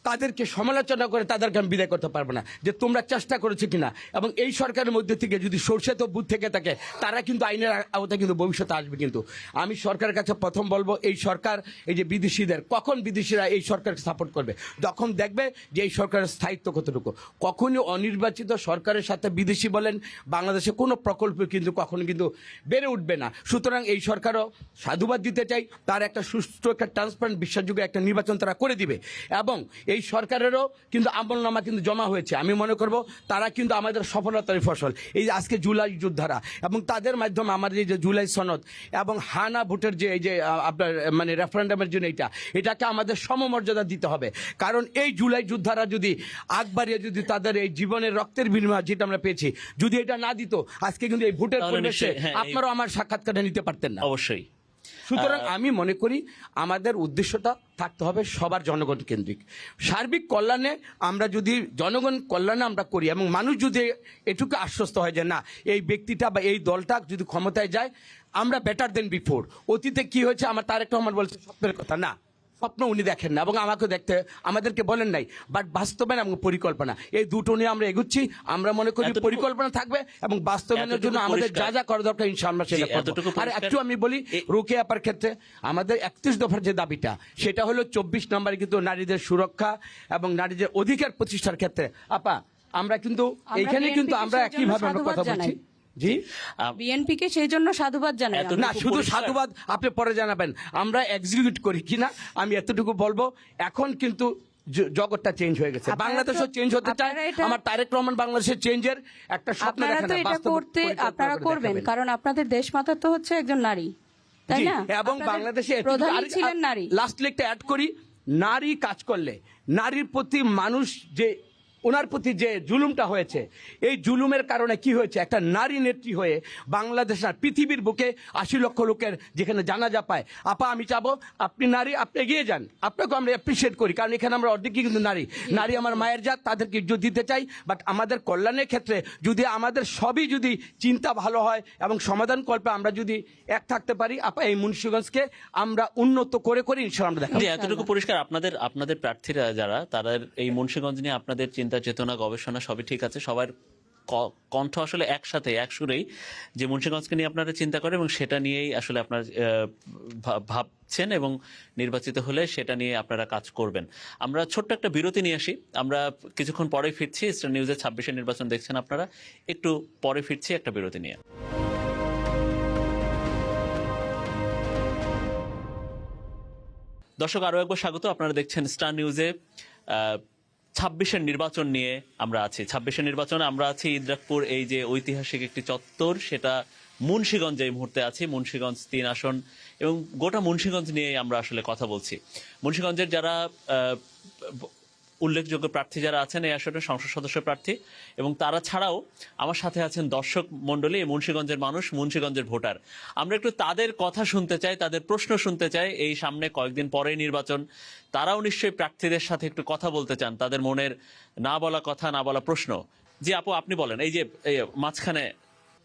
Speaker 2: তাদেরকে সমালোচনা করে তাদেরকে আমি বিদায় করতে পারবো না যে তোমরা চেষ্টা করেছো কিনা। এবং এই সরকারের মধ্যে থেকে যদি সরষে তো বুথ থেকে থাকে, তারা কিন্তু আইনের আওতায় কিন্তু ভবিষ্যতে আসবে। কিন্তু আমি সরকারের কাছে প্রথম বলবো, এই সরকার, এই যে বিদেশিদের, কখন বিদেশিরা এই সরকারকে সাপোর্ট করবে? যখন দেখবে যে এই সরকারের স্থায়িত্ব কতটুকু। কখনই অনির্বাচিত সরকারের সাথে বিদেশি বলেন বাংলাদেশে কোনো প্রকল্প কিন্তু কখনো কিন্তু বেড়ে উঠবে না। সুতরাং এই সরকারও সাধুবাদ দিতে চাই, তার একটা সুষ্ঠু, একটা ট্রান্সপারেন্ট, বিশ্বাসযোগ্য একটা নির্বাচন তারা করে দিবে। এবং এই সরকারেরও কিন্তু আমলনামা কিন্তু জমা হয়েছে। আমি মনে করব তারা কিন্তু আমাদের সফলতার ফসল। এই যে আজকে জুলাই যোদ্ধারা এবং তাদের মাধ্যমে আমাদের এই যে জুলাই সনদ এবং হানা ভোটের যে এই যে আপনার মানে রেফারেন্ডামের জন্য এটাকে আমাদের সমমর্যাদা দিতে হবে। কারণ এই জুলাই যোদ্ধারা যদি আগ বাড়িয়ে যদি তাদের এই জীবনের রক্তের বিনিময় যেটা আমরা পেয়েছি, যদি এটা না দিত, আজকে কিন্তু এই ভোটের পরিবেশে আপনারাও আমার সাক্ষাৎকারটা নিতে পারতেন না।
Speaker 1: অবশ্যই।
Speaker 2: সুতরাং আমি মনে করি আমাদের উদ্দেশ্যটা থাকতে হবে সবার জনগণ কেন্দ্রিক। সার্বিক কল্যাণে আমরা যদি জনগণ কল্যাণে আমরা করি এবং মানুষ যদি এটুকু আশ্বস্ত হয় যে না, এই ব্যক্তিটা বা এই দলটা যদি ক্ষমতায় যায়, আমরা বেটার দেন বিফোর। অতীতে কি হয়েছে, আমার তারেক রহমান বলছে স্বপ্নের কথা, না স্বপ্ন উনি দেখেন না এবং আমাকে দেখতে আমাদেরকে বলেন নাই, বাট বাস্তবায়ন এবং পরিকল্পনা, এই দুটো নিয়ে আমরা এগুচ্ছি। আমরা মনে করি পরিকল্পনা থাকবে এবং বাস্তবায়নের জন্য আমাদের যা যা করা দরকার ইনশাআল্লাহ সেটা করব। আর একটু আমি বলি, রোকেয়া আপার ক্ষেত্রে আমাদের 31 দফার যে দাবিটা, সেটা হলো 24 নম্বরে কিন্তু নারীদের সুরক্ষা এবং নারীদের অধিকার প্রতিষ্ঠার ক্ষেত্রে। আপা আমরা কিন্তু এখানে কিন্তু আমরা একইভাবে আমরা কথা বলছি। জি,
Speaker 3: বিএনপিকে সেই জন্য সাধুবাদ জানাই
Speaker 2: না, শুধু সাধুবাদ আপনি পরে জানাবেন, আমরা এক্সিকিউট করি কিনা আমি এতটুকু বলবো। এখন কিন্তু জগৎটা চেঞ্জ হয়ে গেছে, বাংলাদেশও চেঞ্জ হতে চায়। আমার তারেক রহমান বাংলাদেশের চেঞ্জের একটা স্বপ্ন দেখেন,
Speaker 3: আপনারা করবেন, কারণ আপনাদের দেশমাতা তো হচ্ছে একজন নারী, তাই না?
Speaker 2: এবং বাংলাদেশে
Speaker 3: প্রধানই ছিলেন নারী।
Speaker 2: লাস্ট লেকটা অ্যাড করি, নারী কাজ করলে নারীর প্রতি মানুষ যে ওনার প্রতি যে জুলুমটা হয়েছে, এই জুলুমের কারণে কি হয়েছে, একটা নারী নেত্রী হয়ে বাংলাদেশ আর পৃথিবীর বুকে 80 লক্ষ লোকের যেখানে জানাজা পায়, আপা আমি চাবো আপনি নারী, আপনি এগিয়ে যান, আপনাকে আমরা অ্যাপ্রিসিয়েট করি, কারণ এখানে আমরা অর্ধেকই কিন্তু নারী, নারী আমার মায়ের জাত, তাদেরকে ইজ্জত দিতে চাই। বাট আমাদের কল্যাণের ক্ষেত্রে যদি আমাদের সবই যদি চিন্তা ভালো হয় এবং সমাধান কল্পে আমরা যদি এক থাকতে পারি, আপা এই মুন্সিগঞ্জকে আমরা উন্নত করে ইনশাআল্লাহ আমরা দেখাবো।
Speaker 1: যে এতটুকু পরিষ্কার, আপনাদের প্রার্থীরা যারা, তাদের এই মুন্সিগঞ্জ নিয়ে আপনাদের চিন্তা চেতনা গবেষণা সবই ঠিক আছে, সবার কণ্ঠ আসলে একসাথে এক সুরেই যে মুন্সিগঞ্জকে নিয়ে আপনারা চিন্তা করেন এবং সেটা নিয়েই আসলে আপনারা ভাবছেন এবং নির্বাচিত হলে সেটা নিয়ে আপনারা কাজ করবেন। আমরা ছোট্ট একটা বিরতি নিয়ে আসি, আমরা কিছুক্ষণ পরে ফিরছি। স্টার নিউজে 26 নির্বাচন দেখছেন আপনারা, একটু পরে ফিরছি একটা বিরতি নিয়ে। দর্শক আরো একবার স্বাগত, আপনারা দেখছেন স্টার নিউজে। 26 নির্বাচন নিয়ে আমরা আছি। 26 নির্বাচনে আমরা আছি ইদ্রাকপুর, এই যে ঐতিহাসিক একটি চত্বর, সেটা মুন্সিগঞ্জ এই মুহূর্তে আছি। মুন্সিগঞ্জ 3 আসন এবং গোটা মুন্সিগঞ্জ নিয়ে আমরা আসলে কথা বলছি। মুন্সিগঞ্জের যারা উল্লেখযোগ্য প্রার্থী যারা আছেন এই আসনে, সংসদ সদস্য প্রার্থী, এবং তারা ছাড়াও আমার সাথে আছেন দর্শক মণ্ডলী, মুন্সিগঞ্জের মানুষ, মুন্সিগঞ্জের ভোটার। আমরা একটু তাদের কথা শুনতে চাই, তাদের প্রশ্ন শুনতে চাই। এই সামনে কয়েকদিন পরেই নির্বাচন, তারাও নিশ্চয়ই প্রার্থীদের সাথে একটু কথা বলতে চান, তাদের মনের না বলা কথা, না বলা প্রশ্ন। জি আপু, আপনি বলেন। এই যে মাঝখানে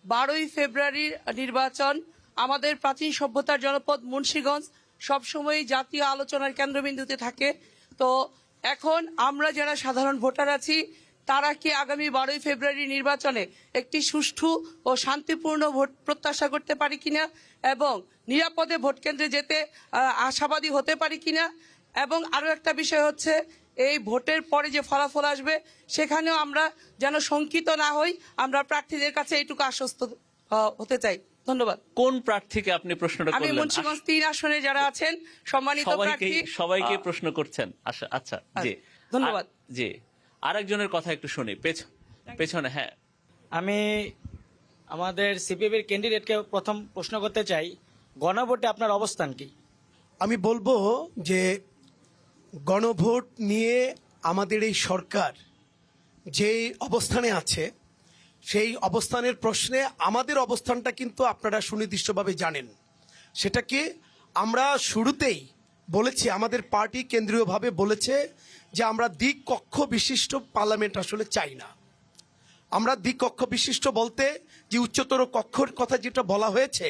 Speaker 6: 12ই ফেব্রুয়ারির নির্বাচন, আমাদের প্রাচীন সভ্যতার জনপদ মুন্সিগঞ্জ সবসময় জাতীয় আলোচনার কেন্দ্রবিন্দুতে থাকে। তো এখন আমরা যারা সাধারণ ভোটার আছি, তারা কি আগামী 12ই ফেব্রুয়ারি নির্বাচনে একটি সুষ্ঠু ও শান্তিপূর্ণ ভোট প্রত্যাশা করতে পারি কিনা এবং নিরাপদে ভোট কেন্দ্রে যেতে আশাবাদী হতে পারি কিনা, এবং আরো একটা বিষয় হচ্ছে এই ভোটের পরে যে ফলাফল আসবে সেখানেও আমরা যেন শঙ্কিত না হই, আমরা প্রার্থীদের কাছে এইটুকু আশ্বস্ত হতে চাই। ধন্যবাদ।
Speaker 1: কোন প্রার্থীকে আপনি প্রশ্নটা
Speaker 6: আমি
Speaker 1: করলেন?
Speaker 6: মুন্সিগঞ্জ 3 আসনে যারা আছেন সম্মানিত প্রার্থী,
Speaker 1: সবাইকে প্রশ্ন করছেন। আচ্ছা জি
Speaker 6: ধন্যবাদ।
Speaker 1: জি আরেকজনের কথা একটু শুনি, পেছনে। হ্যাঁ,
Speaker 7: আমি আমাদের সিপিবির ক্যান্ডিডেটকে প্রথম প্রশ্ন করতে চাই, গণভোটে আপনার অবস্থান কি?
Speaker 4: আমি বলবো যে গণভোট নিয়ে আমাদের এই সরকার যেই অবস্থানে আছে, সেই অবস্থানের প্রশ্নে আমাদের অবস্থানটা কিন্তু আপনারা সুনির্দিষ্টভাবে জানেন। সেটা কি, আমরা শুরুতেই বলেছি, আমাদের পার্টি কেন্দ্রীয়ভাবে বলেছে যে আমরা দ্বিকক্ষ বিশিষ্ট পার্লামেন্ট আসলে চাই না। আমরা দ্বিকক্ষ বিশিষ্ট বলতে যে উচ্চতর কক্ষর কথা যেটা বলা হয়েছে,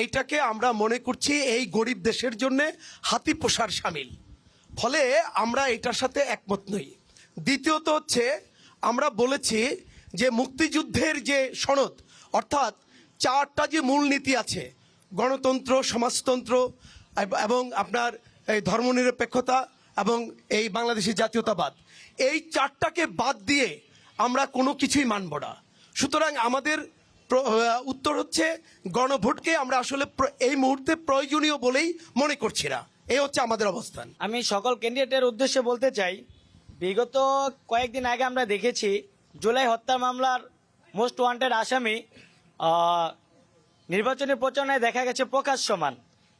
Speaker 4: এইটাকে আমরা মনে করছি এই গরিব দেশের জন্য হাতি পোষার শামিল, ফলে আমরা এটার সাথে একমত নই। দ্বিতীয়ত হচ্ছে, আমরা বলেছি যে মুক্তিযুদ্ধের যে সনদ, অর্থাৎ 4টা যে মূলনীতি আছে, গণতন্ত্র, সমাজতন্ত্র এবং আপনার এই ধর্মনিরপেক্ষতা এবং এই বাংলাদেশি জাতীয়তাবাদ, এই 4টাকে বাদ দিয়ে আমরা কোনো কিছুই মানব না। সুতরাং আমাদের উত্তর হচ্ছে গণভোটকে আমরা আসলে এই মুহূর্তে প্রয়োজনীয় বলেই মনে করছি না। এই হচ্ছে আমাদের অবস্থান।
Speaker 7: আমি সকল ক্যান্ডিডেটের উদ্দেশ্যে বলতে চাই, বিগত কয়েকদিন আগে আমরা দেখেছি জুলাই হত্যা মামলার মোস্ট ওয়ান্টেড আসামি নির্বাচনী প্রচারণায় দেখা গেছে প্রকাশ্যমান।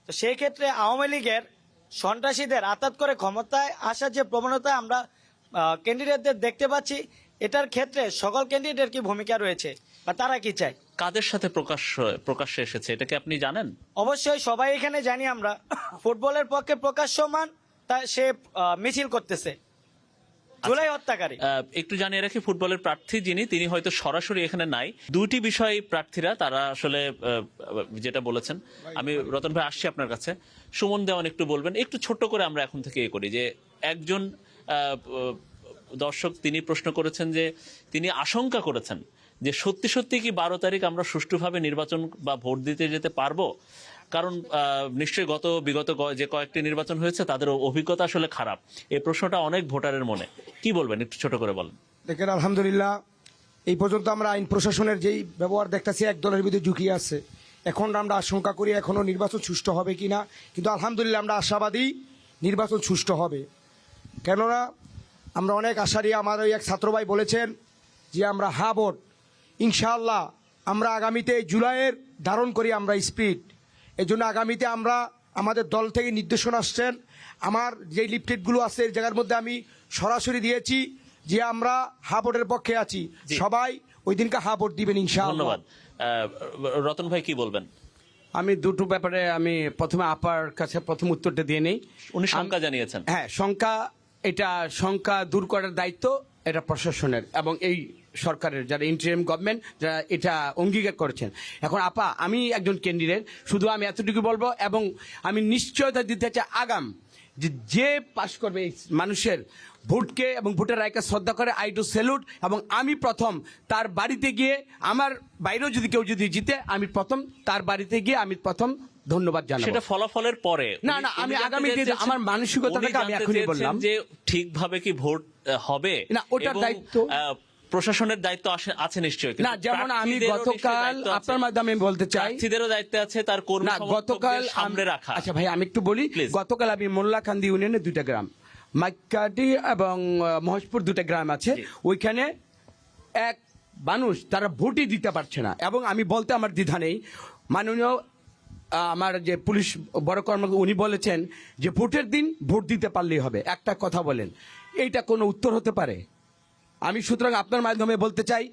Speaker 7: তো সেই ক্ষেত্রে আওয়ামী লীগের সন্ত্রাসীদের আঘাত করে ক্ষমতায় আসার যে প্রবণতা আমরা ক্যান্ডিডেটদের দেখতে পাচ্ছি, এটার ক্ষেত্রে সকল ক্যান্ডিডেট কি ভূমিকা রয়েছে বা তারা কি চায়?
Speaker 1: কাদের সাথে প্রকাশ্যে এসেছে এটা কি আপনি জানেন?
Speaker 7: অবশ্যই সবাই এখানে জানি আমরা, ফুটবলের পক্ষে প্রকাশ্যমান সে মিছিল করতেছে জুলাই হত্যাকারী।
Speaker 1: একটু জানিয়ে রাখি, ফুটবলের প্রার্থী যিনি, তিনি হয়তো সরাসরি এখানে নাই। দুটি বিষয় প্রার্থীরা তারা আসলে যেটা বলেছেন। আমি রতন ভাই আসছি আপনার কাছে। সুমন দেওয়ান একটু বলবেন, একটু ছোট্ট করে আমরা এখন থেকে করি যে একজন দর্শক তিনি প্রশ্ন করেছেন যে তিনি আশঙ্কা করেছেন যে সত্যি কি 12 তারিখ আমরা সুষ্ঠুভাবে নির্বাচন বা ভোট দিতে যেতে পারবো, কারণ নিশ্চয়ই বিগত যে কয়েকটি নির্বাচন হয়েছে তাদের অভিজ্ঞতা আসলে খারাপ। এই প্রশ্নটা অনেক ভোটারের মনে, কি বলবেন একটু ছোট করে বলেন।
Speaker 5: দেখেন, আলহামদুলিল্লাহ এই পর্যন্ত আমরা আইন প্রশাসনের যেই ব্যবহার দেখতেছি, এক দলের বিরুদ্ধে ঝুঁকি আছে। এখন আমরা আশঙ্কা করি এখনো নির্বাচন সুষ্ঠু হবে কিনা, কিন্তু আলহামদুলিল্লাহ আমরা আশাবাদী নির্বাচন সুষ্ঠু হবে। কেননা আমরা অনেক আশারী, আমার ওই এক ছাত্র ভাই বলেছেন যে আমরা ভোট ইনশাআল্লাহ আমরা আগামীতে জুলাইয়ের ধারণ করি আমরা স্পিড। এই জন্য আগামীতে আমরা আমাদের দল থেকে নির্দেশনা আসছেন, আমার যে লিফলেটগুলো আছে এই জায়গার মধ্যে আমি সরাসরি দিয়েছি যে আমরা হা ভোটের পক্ষে আছি, সবাই ওই দিনকে হা ভোট দিবেন ইনশাআল্লাহ।
Speaker 1: ধন্যবাদ। রতন ভাই কি বলবেন?
Speaker 2: আমি দুটো ব্যাপারে আমি প্রথমে আপার কাছে প্রথম উত্তরটা দিয়ে নেই।
Speaker 1: উনি শঙ্কা জানিয়েছেন।
Speaker 2: হ্যাঁ, শঙ্কা দূর করার দায়িত্ব এটা প্রশাসনের এবং এই সরকারের, যারা ইন্টারিম গভর্নমেন্ট, যারা এটা অঙ্গীকার করেছেন। এখন আপা, আমি একজন ক্যান্ডিডেট, শুধু আমি এতটুকু বলবো এবং আমি নিশ্চয়তা দিতে চাই আগাম যে পাশ করবে এই মানুষের ভোটকে এবং ভোটের রায়কে শ্রদ্ধা করে, আই ডু স্যালুট। এবং আমি প্রথম তার বাড়িতে গিয়ে, আমার বাইরেও যদি কেউ যদি জিতে, আমি প্রথম তার বাড়িতে গিয়ে আমি প্রথম ধন্যবাদ জানাবো।
Speaker 1: সেটা ফলাফলের পরে।
Speaker 2: না, আমি আগামীতে আমার মানসিকতাটাকে আমি এখনই বললাম
Speaker 1: যে ঠিকভাবে কি ভোট হবে
Speaker 2: না, ওটার
Speaker 1: এবং,
Speaker 2: দায়িত্ব
Speaker 1: প্রশাসনের দায়িত্ব আছে নিশ্চয়ই।
Speaker 2: না, যেমন আমি গতকাল আপনার মাধ্যমে বলতে চাই,
Speaker 1: প্রার্থীদেরও দায়িত্ব আছে তার
Speaker 2: না, গতকাল
Speaker 1: সামনে রাখা।
Speaker 2: আচ্ছা ভাই, আমি একটু বলি। গতকাল আমি মোল্লাকান্দি ইউনিয়নের 2টা গ্রাম, মাইকাটি এবং মহেশপুর 2টা গ্রাম আছে, ওইখানে এক মানুষ তারা ভোটই দিতে পারছে না। এবং আমি বলতে আমার দ্বিধা নেই, মাননীয় আমার যে পুলিশ বড় কর্মকর্তা উনি বলেছেন যে ভোটের দিন ভোট দিতে পারলেই হবে। একটা কথা বলেন, এইটা কোনো উত্তর হতে পারে? আমি সুতরাং আপনার মাধ্যমে বলতে চাই,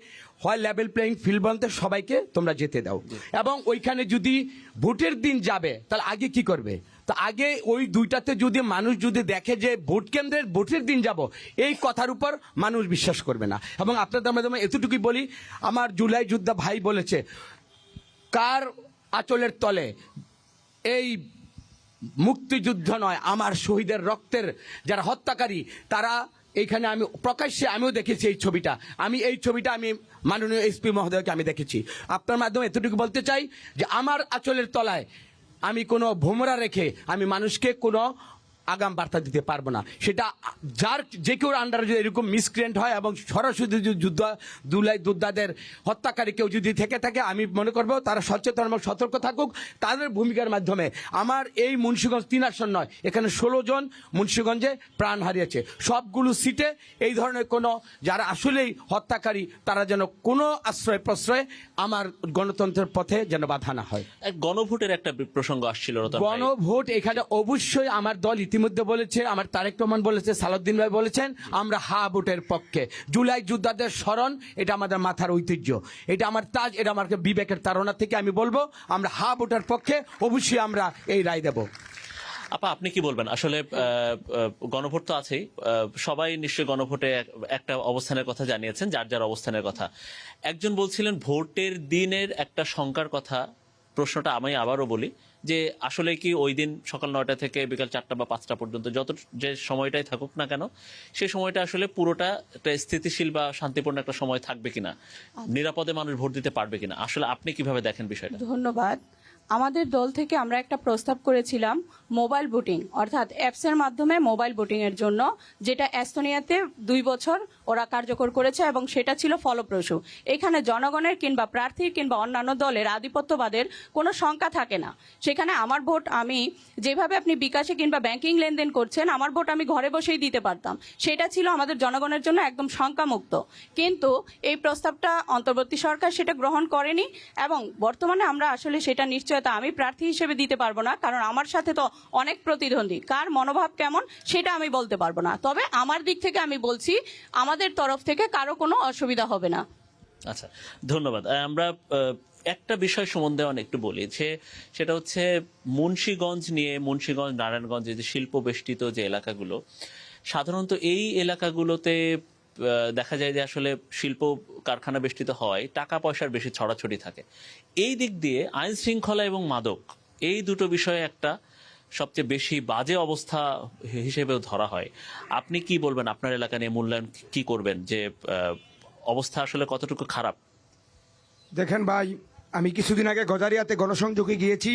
Speaker 2: হয় লেভেল প্লেইং ফিল্ড বলতে সবাইকে তোমরা যেতে দাও, এবং ওইখানে যদি ভোটের দিন যাবে তাহলে আগে কি করবে? তো আগে ওই 2টাতে যদি মানুষ যদি দেখে যে ভোট কেন্দ্রের ভোটের দিন যাব, এই কথার উপর মানুষ বিশ্বাস করবে না। এবং আপনাদের মাধ্যমে এতটুকুই বলি, আমার জুলাই যোদ্ধা ভাই বলেছে, কার আঁচলের তলে এই মুক্তিযুদ্ধ নয়, আমার শহীদের রক্তের যারা হত্যাকারী তারা এইখানে, আমি প্রকাশ্যে আমিও দেখেছি এই ছবিটা, আমি মাননীয় এসপি মহোদয়কে আমি দেখেছি। আপনার মাধ্যমে এতটুকু বলতে চাই যে আমার আঁচলের তলায় আমি কোনো ভোমরা রেখে আমি মানুষকে কোনো আগাম বার্তা দিতে পারবো না। সেটা যে কেউ আন্ডারে যদি এরকম মিসক্রিয়েন্ট হয় এবং সরাসরি দুলাই যোদ্ধাদের হত্যাকারী কেউ যদি থেকে থাকে, আমি মনে করবো তারা সচেতন এবং সতর্ক থাকুক তাদের ভূমিকার মাধ্যমে। আমার এই মুন্সিগঞ্জ 3 আসন নয়, এখানে 16 জন মুন্সিগঞ্জে প্রাণ হারিয়েছে। সবগুলো সিটে এই ধরনের কোনো যারা আসলেই হত্যাকারী তারা যেন কোনো আশ্রয় প্রশ্রয় আমার গণতন্ত্রের পথে যেন বাধা না হয়।
Speaker 1: গণভোটের একটা প্রসঙ্গ আসছিল।
Speaker 2: গণভোট এখানে অবশ্যই আমার দল ইতিমধ্যে বলেছে, আমার তারেক রহমান বলেছে, সালাউদ্দিন ভাই বলেছেন, আমরা হা ভোটের পক্ষে। জুলাই যোদ্ধাদের স্মরণ, এটা আমাদের মাথার ঐতিহ্য, এটা আমার তাজ, এটা আমার বিবেকের তাড়না থেকে আমি বলবো আমরা হা ভোটের পক্ষে, অবশ্যই আমরা এই রায় দেব।
Speaker 1: আপা, আপনি কি বলবেন? আসলে গণভোট তো আছেই, সবাই নিশ্চয়ই গণভোটে একটা অবস্থানের কথা জানিয়েছেন, যার যার অবস্থানের কথা। একজন বলছিলেন ভোটের দিনের একটা শঙ্কার কথা। প্রশ্নটা আমি আবারও বলি যে আসলে কি ওই দিন সকাল 9টা থেকে বিকাল 4টা বা 5টা পর্যন্ত যত যে সময়টাই থাকুক না কেন, সেই সময়টা আসলে পুরোটা একটা স্থিতিশীল বা শান্তিপূর্ণ একটা সময় থাকবে কিনা, নিরাপদে মানুষ ভোট দিতে পারবে কিনা, আসলে আপনি কিভাবে দেখেন বিষয়টা?
Speaker 3: ধন্যবাদ। আমাদের দল থেকে আমরা একটা প্রস্তাব করেছিলাম মোবাইল ভোটিং, অর্থাৎ অ্যাপসের মাধ্যমে মোবাইল ভোটিং এর জন্য, যেটা এস্তোনিয়াতে 2 বছর ওরা কার্যকর করেছে এবং সেটা ছিল ফলপ্রসূ। এখানে জনগণের কিংবা প্রার্থীর কিংবা অন্যান্য দলের আধিপত্যবাদের কোনো শঙ্কা থাকে না। সেখানে আমার ভোট আমি যেভাবে আপনি বিকাশে কিংবা ব্যাংকিং লেনদেন করছেন, আমার ভোট আমি ঘরে বসেই দিতে পারতাম। সেটা ছিল আমাদের জনগণের জন্য একদম শঙ্কামুক্ত। কিন্তু এই প্রস্তাবটা অন্তর্বর্তী সরকার সেটা গ্রহণ করেনি এবং বর্তমানে আমরা আসলে সেটা নিশ্চয়তা আমি প্রার্থী হিসেবে দিতে পারবো না, কারণ আমার সাথে তো অনেক প্রতিদ্বন্দ্বী, কার মনোভাব কেমন সেটা আমি বলতে পারবো না। তবে আমার দিক থেকে আমি বলছি আমাদের তরফ থেকে কারো কোনো অসুবিধা হবে না।
Speaker 1: আচ্ছা, ধন্যবাদ। আমরা একটা বিষয় সম্বন্ধে একটু বলি, সেটা হচ্ছে মুন্সিগঞ্জ নিয়ে। মুন্সিগঞ্জ, নারায়ণগঞ্জ, যে শিল্প বেষ্টিত যে এলাকাগুলো, সাধারণত এই এলাকাগুলোতে দেখা যায় যে আসলে শিল্প কারখানা বেষ্টিত হয়, টাকা পয়সার বেশি ছড়াছড়ি থাকে। এই দিক দিয়ে আইন শৃঙ্খলা এবং মাদক, এই দুটো বিষয়ে একটা সবচেয়ে বেশি বাজে অবস্থা হিসেবেও ধরা হয়। আপনি কি বলবেন? আপনার এলাকা নিয়ে মূল্যায়ন কি করবেন, যে অবস্থা আসলে কতটুকু খারাপ?
Speaker 5: দেখেন ভাই, আমি কিছুদিন আগে গজারিয়াতে গণসংযোগে গিয়েছি।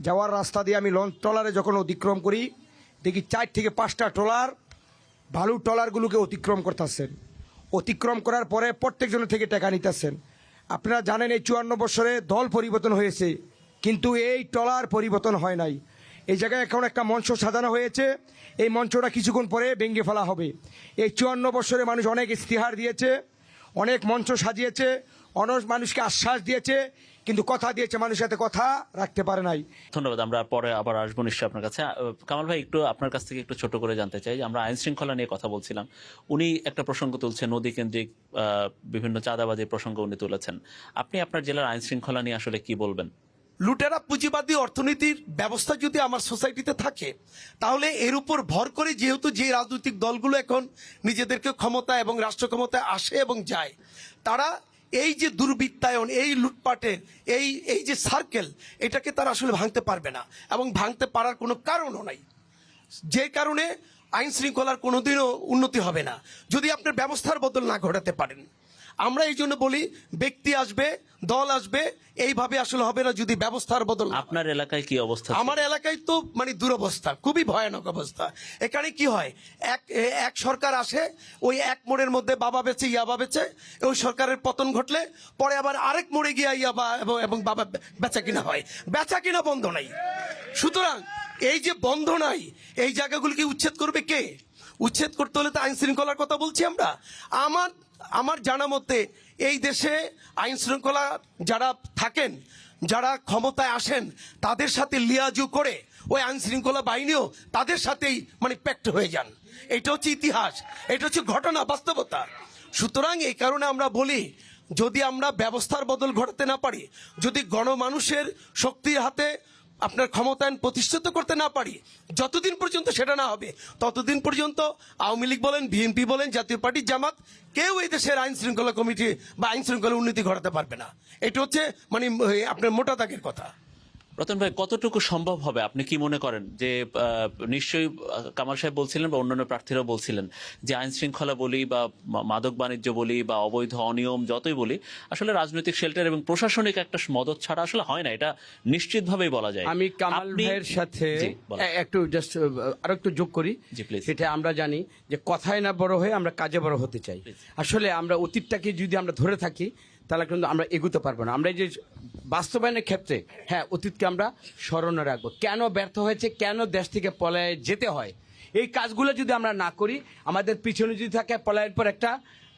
Speaker 5: যাওয়ার রাস্তা দিয়ে আমি লঞ্চ ট্রলারে যখন অতিক্রম করি, দেখি 4 থেকে 5টা ট্রলার বালু ট্রলারগুলোকে অতিক্রম করতেছেন। অতিক্রম করার পরে প্রত্যেকজনের থেকে টাকা নিতেছেন। আপনারা জানেন এই 54 বছরে দল পরিবর্তন হয়েছে, কিন্তু এই ট্রলার পরিবর্তন হয় নাই। এই জায়গায় এখন একটা মঞ্চ সাজানো হয়েছে, এই মঞ্চটা কিছুক্ষণ পরে ভেঙে ফেলা হবে। এই 54 বছরে মানুষ অনেক ইস্তিহার দিয়েছে, অনেক মঞ্চ সাজিয়েছে, অনেক মানুষকে আশ্বাস দিয়েছে, কিন্তু কথা দিয়েছে, মানুষের সাথে কথা রাখতে পারে নাই।
Speaker 1: ধন্যবাদ। আমরা পরে আবার আসবো নিশ্চয়ই আপনার কাছে। কামাল ভাই, একটু আপনার কাছ থেকে একটু ছোট করে জানতে চাই যে আমরা আইন শৃঙ্খলা নিয়ে কথা বলছিলাম, উনি একটা প্রসঙ্গ তুলছেন, নদী কেন্দ্রিক বিভিন্ন চাঁদাবাজির প্রসঙ্গ উনি তুলেছেন। আপনি আপনার জেলার আইন শৃঙ্খলা নিয়ে আসলে কি বলবেন?
Speaker 4: লুটেরা পুঁজিবাদী অর্থনীতির ব্যবস্থা যদি আমার সোসাইটিতে থাকে, তাহলে এর উপর ভর করে যেহেতু যে রাজনৈতিক দলগুলো এখন নিজেদেরকে ক্ষমতা এবং রাষ্ট্র ক্ষমতায় আসে এবং যায়, তারা এই যে দুর্বৃত্তায়ন, এই লুটপাটের এই যে সার্কেল, এটাকে তারা আসলে ভাঙতে পারবে না এবং ভাঙতে পারার কোনো কারণও নাই। যে কারণে আইন শৃঙ্খলার কোনোদিনও উন্নতি হবে না যদি আপনার ব্যবস্থার বদল না ঘটাতে পারেন। আমরা এই জন্য বলি, ব্যক্তি আসবে, দল আসবে, এইভাবে আসলে হবে না যদি ব্যবস্থার বদল না হয়।
Speaker 1: আপনার এলাকায় কি অবস্থা?
Speaker 4: আমার এলাকায় তো মানে দুরবস্থা, খুবই ভয়ানক অবস্থা। এখানে কি হয়, এক সরকার আসে, ওই এক মোড়ের মধ্যে বাবা বেচে ইয়াবা বেচে, ওই সরকারের পতন ঘটলে পরে আবার আরেক মোড়ে গিয়া ইয়াবা এবং বাবা বেচা কিনা হয়, বেচা কিনা বন্ধ নাই। সুতরাং এই যে বন্ধ নাই, এই জায়গাগুলিকে উচ্ছেদ করবে কে? উচ্ছেদ করতে হলে তো আইন শৃঙ্খলার কথা বলছি আমরা। আমার জানা মতে এই দেশে আইন শৃঙ্খলা যারা থাকেন, যারা ক্ষমতায় আসেন, তাদের সাথে লিয়াজু করে ওই আইন শৃঙ্খলা বাহিনীও তাদের সাথেই মানে প্যাক্ট হয়ে যান। এটা হচ্ছে ইতিহাস, এটা হচ্ছে ঘটনা, বাস্তবতা। সুতরাং এই কারণে আমরা বলি, যদি আমরা ব্যবস্থার বদল ঘটাতে না পারি, যদি গণমানুষের শক্তির হাতে আপনার ক্ষমতায়ন প্রতিষ্ঠিত করতে না পারি, যতদিন পর্যন্ত সেটা না হবে, ততদিন পর্যন্ত আওয়ামী লীগ বলেন, বিএনপি বলেন, জাতীয় পার্টি, জামাত, কেউ এই দেশের আইন শৃঙ্খলা কমিটি বা আইন শৃঙ্খলা উন্নতি ঘটাতে পারবে না। এটা হচ্ছে মানে আপনার মোটা দাগের কথা।
Speaker 1: রতন ভাই, কতটুকু সম্ভব হবে আপনি কি মনে করেন? যে নিশ্চয়ই কামাল সাহেব বলছিলেন বা অন্যান্য প্রার্থীরাও বলছিলেন যে আইন শৃঙ্খলা বলি বা মাদক বাণিজ্য বলি বা অবৈধ অনিয়ম যতই বলি, আসলে রাজনৈতিক শেল্টার এবং প্রশাসনিক একটা মদত ছাড়া আসলে হয় না, এটা নিশ্চিতভাবেই বলা যায়।
Speaker 2: আমি কামাল
Speaker 1: আপনি-
Speaker 2: ভাইয়ের সাথে
Speaker 1: জি, বলেন।
Speaker 2: একটু জাস্ট আরো একটু যোগ করি।
Speaker 1: জি, please.
Speaker 2: সেটা আমরা জানি যে কথায় না বড় হয়ে আমরা কাজে বড় হতে চাই। আসলে আমরা অতীতটাকে যদি আমরা ধরে থাকি, তাহলে কিন্তু আমরা এগোতে পারবো না। আমরা এই যে বাস্তবায়নের ক্ষেত্রে, হ্যাঁ, অতীতকে আমরা স্মরণে রাখবো, কেন ব্যর্থ হয়েছে, কেন দেশ থেকে পলায়ে যেতে হয়, এই কাজগুলো যদি আমরা না করি, আমাদের পিছনে যদি থাকে পলায়ের পর একটা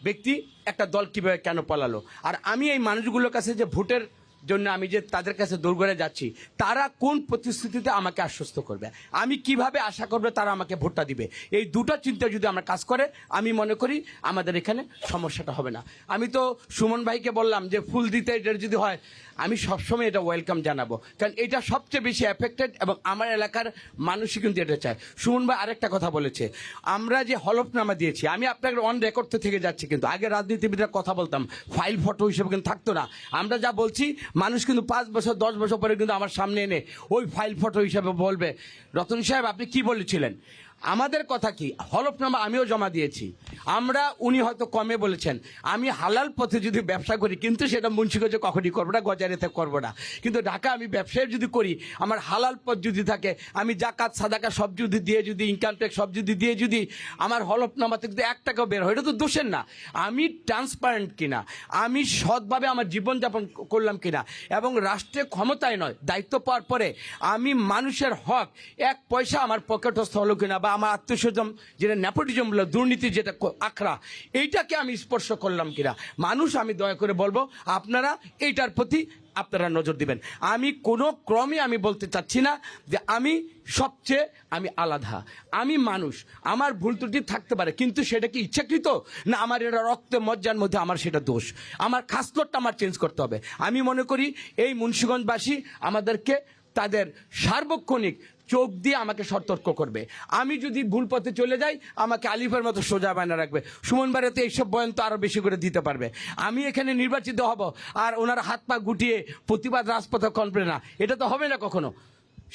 Speaker 2: ব্যক্তি, একটা দল কিভাবে কেন পলালো। আর আমি এই মানুষগুলোর কাছে যে ভোটের জন্য আমি যে তাদের কাছে দৌড় যাচ্ছি, তারা কোন প্রতিশ্রুতিতে আমাকে আশ্বস্ত করবে, আমি কিভাবে আশা করবো তারা আমাকে ভোটটা দিবে, এই দুটো চিন্তা যদি আমরা কাজ করে, আমি মনে করি আমাদের এখানে সমস্যাটা হবে না। আমি তো সুমন ভাইকে বললাম যে ফুল দিতে এটা যদি হয়, আমি সবসময় এটা ওয়েলকাম জানাবো, কারণ এটা সবচেয়ে বেশি এফেক্টেড এবং আমার এলাকার মানুষই কিন্তু এটা চায়। সুমন ভাই আরেকটা কথা বলেছে, আমরা যে হলফনামা দিয়েছি, আমি আপনাকে অন রেকর্ড থেকে যাচ্ছি, কিন্তু আগে রাজনীতিবিদরা কথা বলতাম ফাইল ফটো হিসেবে কিন্তু থাকতো না। আমরা যা বলছি, মানুষ কিন্তু 5 বছর 10 বছর পরে কিন্তু আমার সামনে এনে ওই ফাইল ফটো হিসাবে বলবে, রতন সাহেব আপনি কি বলেছিলেন। আমাদের কথা কি, হলফনামা আমিও জমা দিয়েছি। উনি হয়তো কমে বলেছেন, আমি হালাল পথে যদি ব্যবসা করি, কিন্তু সেটা মুন্সিগঞ্জে কখনই করবো না, গজারিতে করবো না, কিন্তু ঢাকা আমি ব্যবসায় যদি করি, আমার হালাল পথ যদি থাকে, আমি জাকাত সাদাকা সব যদি দিয়ে, যদি ইনকাম ট্যাক্স সব যদি দিয়ে, যদি আমার হলফনামাতে যদি 1 টাকাও বের হয়, এটা তো দোষের না। আমি ট্রান্সপারেন্ট কিনা, আমি সৎভাবে আমার জীবনযাপন করলাম কিনা, এবং রাষ্ট্রের ক্ষমতায় নয়, দায়িত্ব পাওয়ার পরে আমি মানুষের হক 1 পয়সা আমার পকেটস্থ হলো কিনা, বা আমার আত্মীয়স্বজন যেটা নেপোটিজম বলে, দুর্নীতি যেটা আখড়া, এইটাকে আমি স্পর্শ করলাম কিনা। মানুষ, আমি দয়া করে বলবো, আপনারা এইটার প্রতি আপনারা নজর দিবেন। আমি কোনো ক্রমে আমি বলতে চাচ্ছি না যে আমি আলাদা, আমি মানুষ, আমার ভুল ত্রুটি থাকতে পারে, কিন্তু সেটা কি ইচ্ছাকৃত না আমার এটা রক্তে মজ্জার মধ্যে আমার সেটা দোষ, আমার খাসলতটা আমার চেঞ্জ করতে হবে। আমি মনে করি এই মুন্সিগঞ্জবাসী আমাদেরকে তাদের সার্বক্ষণিক চোখ দিয়ে আমাকে সতর্ক করবে। আমি যদি ভুল পথে চলে যাই, আমাকে আলিফের মতো সোজা বানা রাখবে। সুমন বাড়িতে এইসব বয়ান তো আরো বেশি করে দিতে পারবে। আমি এখানে নির্বাচিত হব আর ওনার হাত পা গুটিয়ে প্রতিবাদ রাজপথে করবে না, এটা তো হবে না কখনো।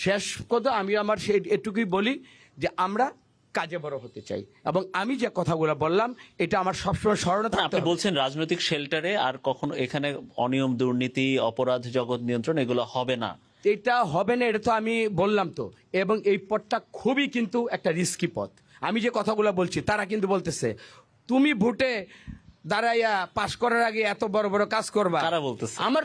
Speaker 2: শেষ কথা আমি আমার সেই এটুকুই বলি যে আমরা কাজে বড় হতে চাই, এবং আমি যে কথাগুলো বললাম এটা আমার সবসময় স্মরণে থাকতে
Speaker 1: আপনি
Speaker 2: হবে।
Speaker 1: বলছেন রাজনৈতিক শেল্টারে আর কখনো এখানে অনিয়ম, দুর্নীতি, অপরাধ জগৎ নিয়ন্ত্রণ এগুলো হবে না।
Speaker 2: এটা হবে না, এটা তো আমি বললাম তো। এবং এই পথটা খুবই কিন্তু একটা রিস্কি পথ। আমি যে কথাগুলো বলছি, তারা কিন্তু বলতেছে তুমি ভোটে দাঁড়াইয়া পাশ করার আগে এত বড় বড় কাজ করবা।
Speaker 1: কারা বলতেছে?
Speaker 2: আমার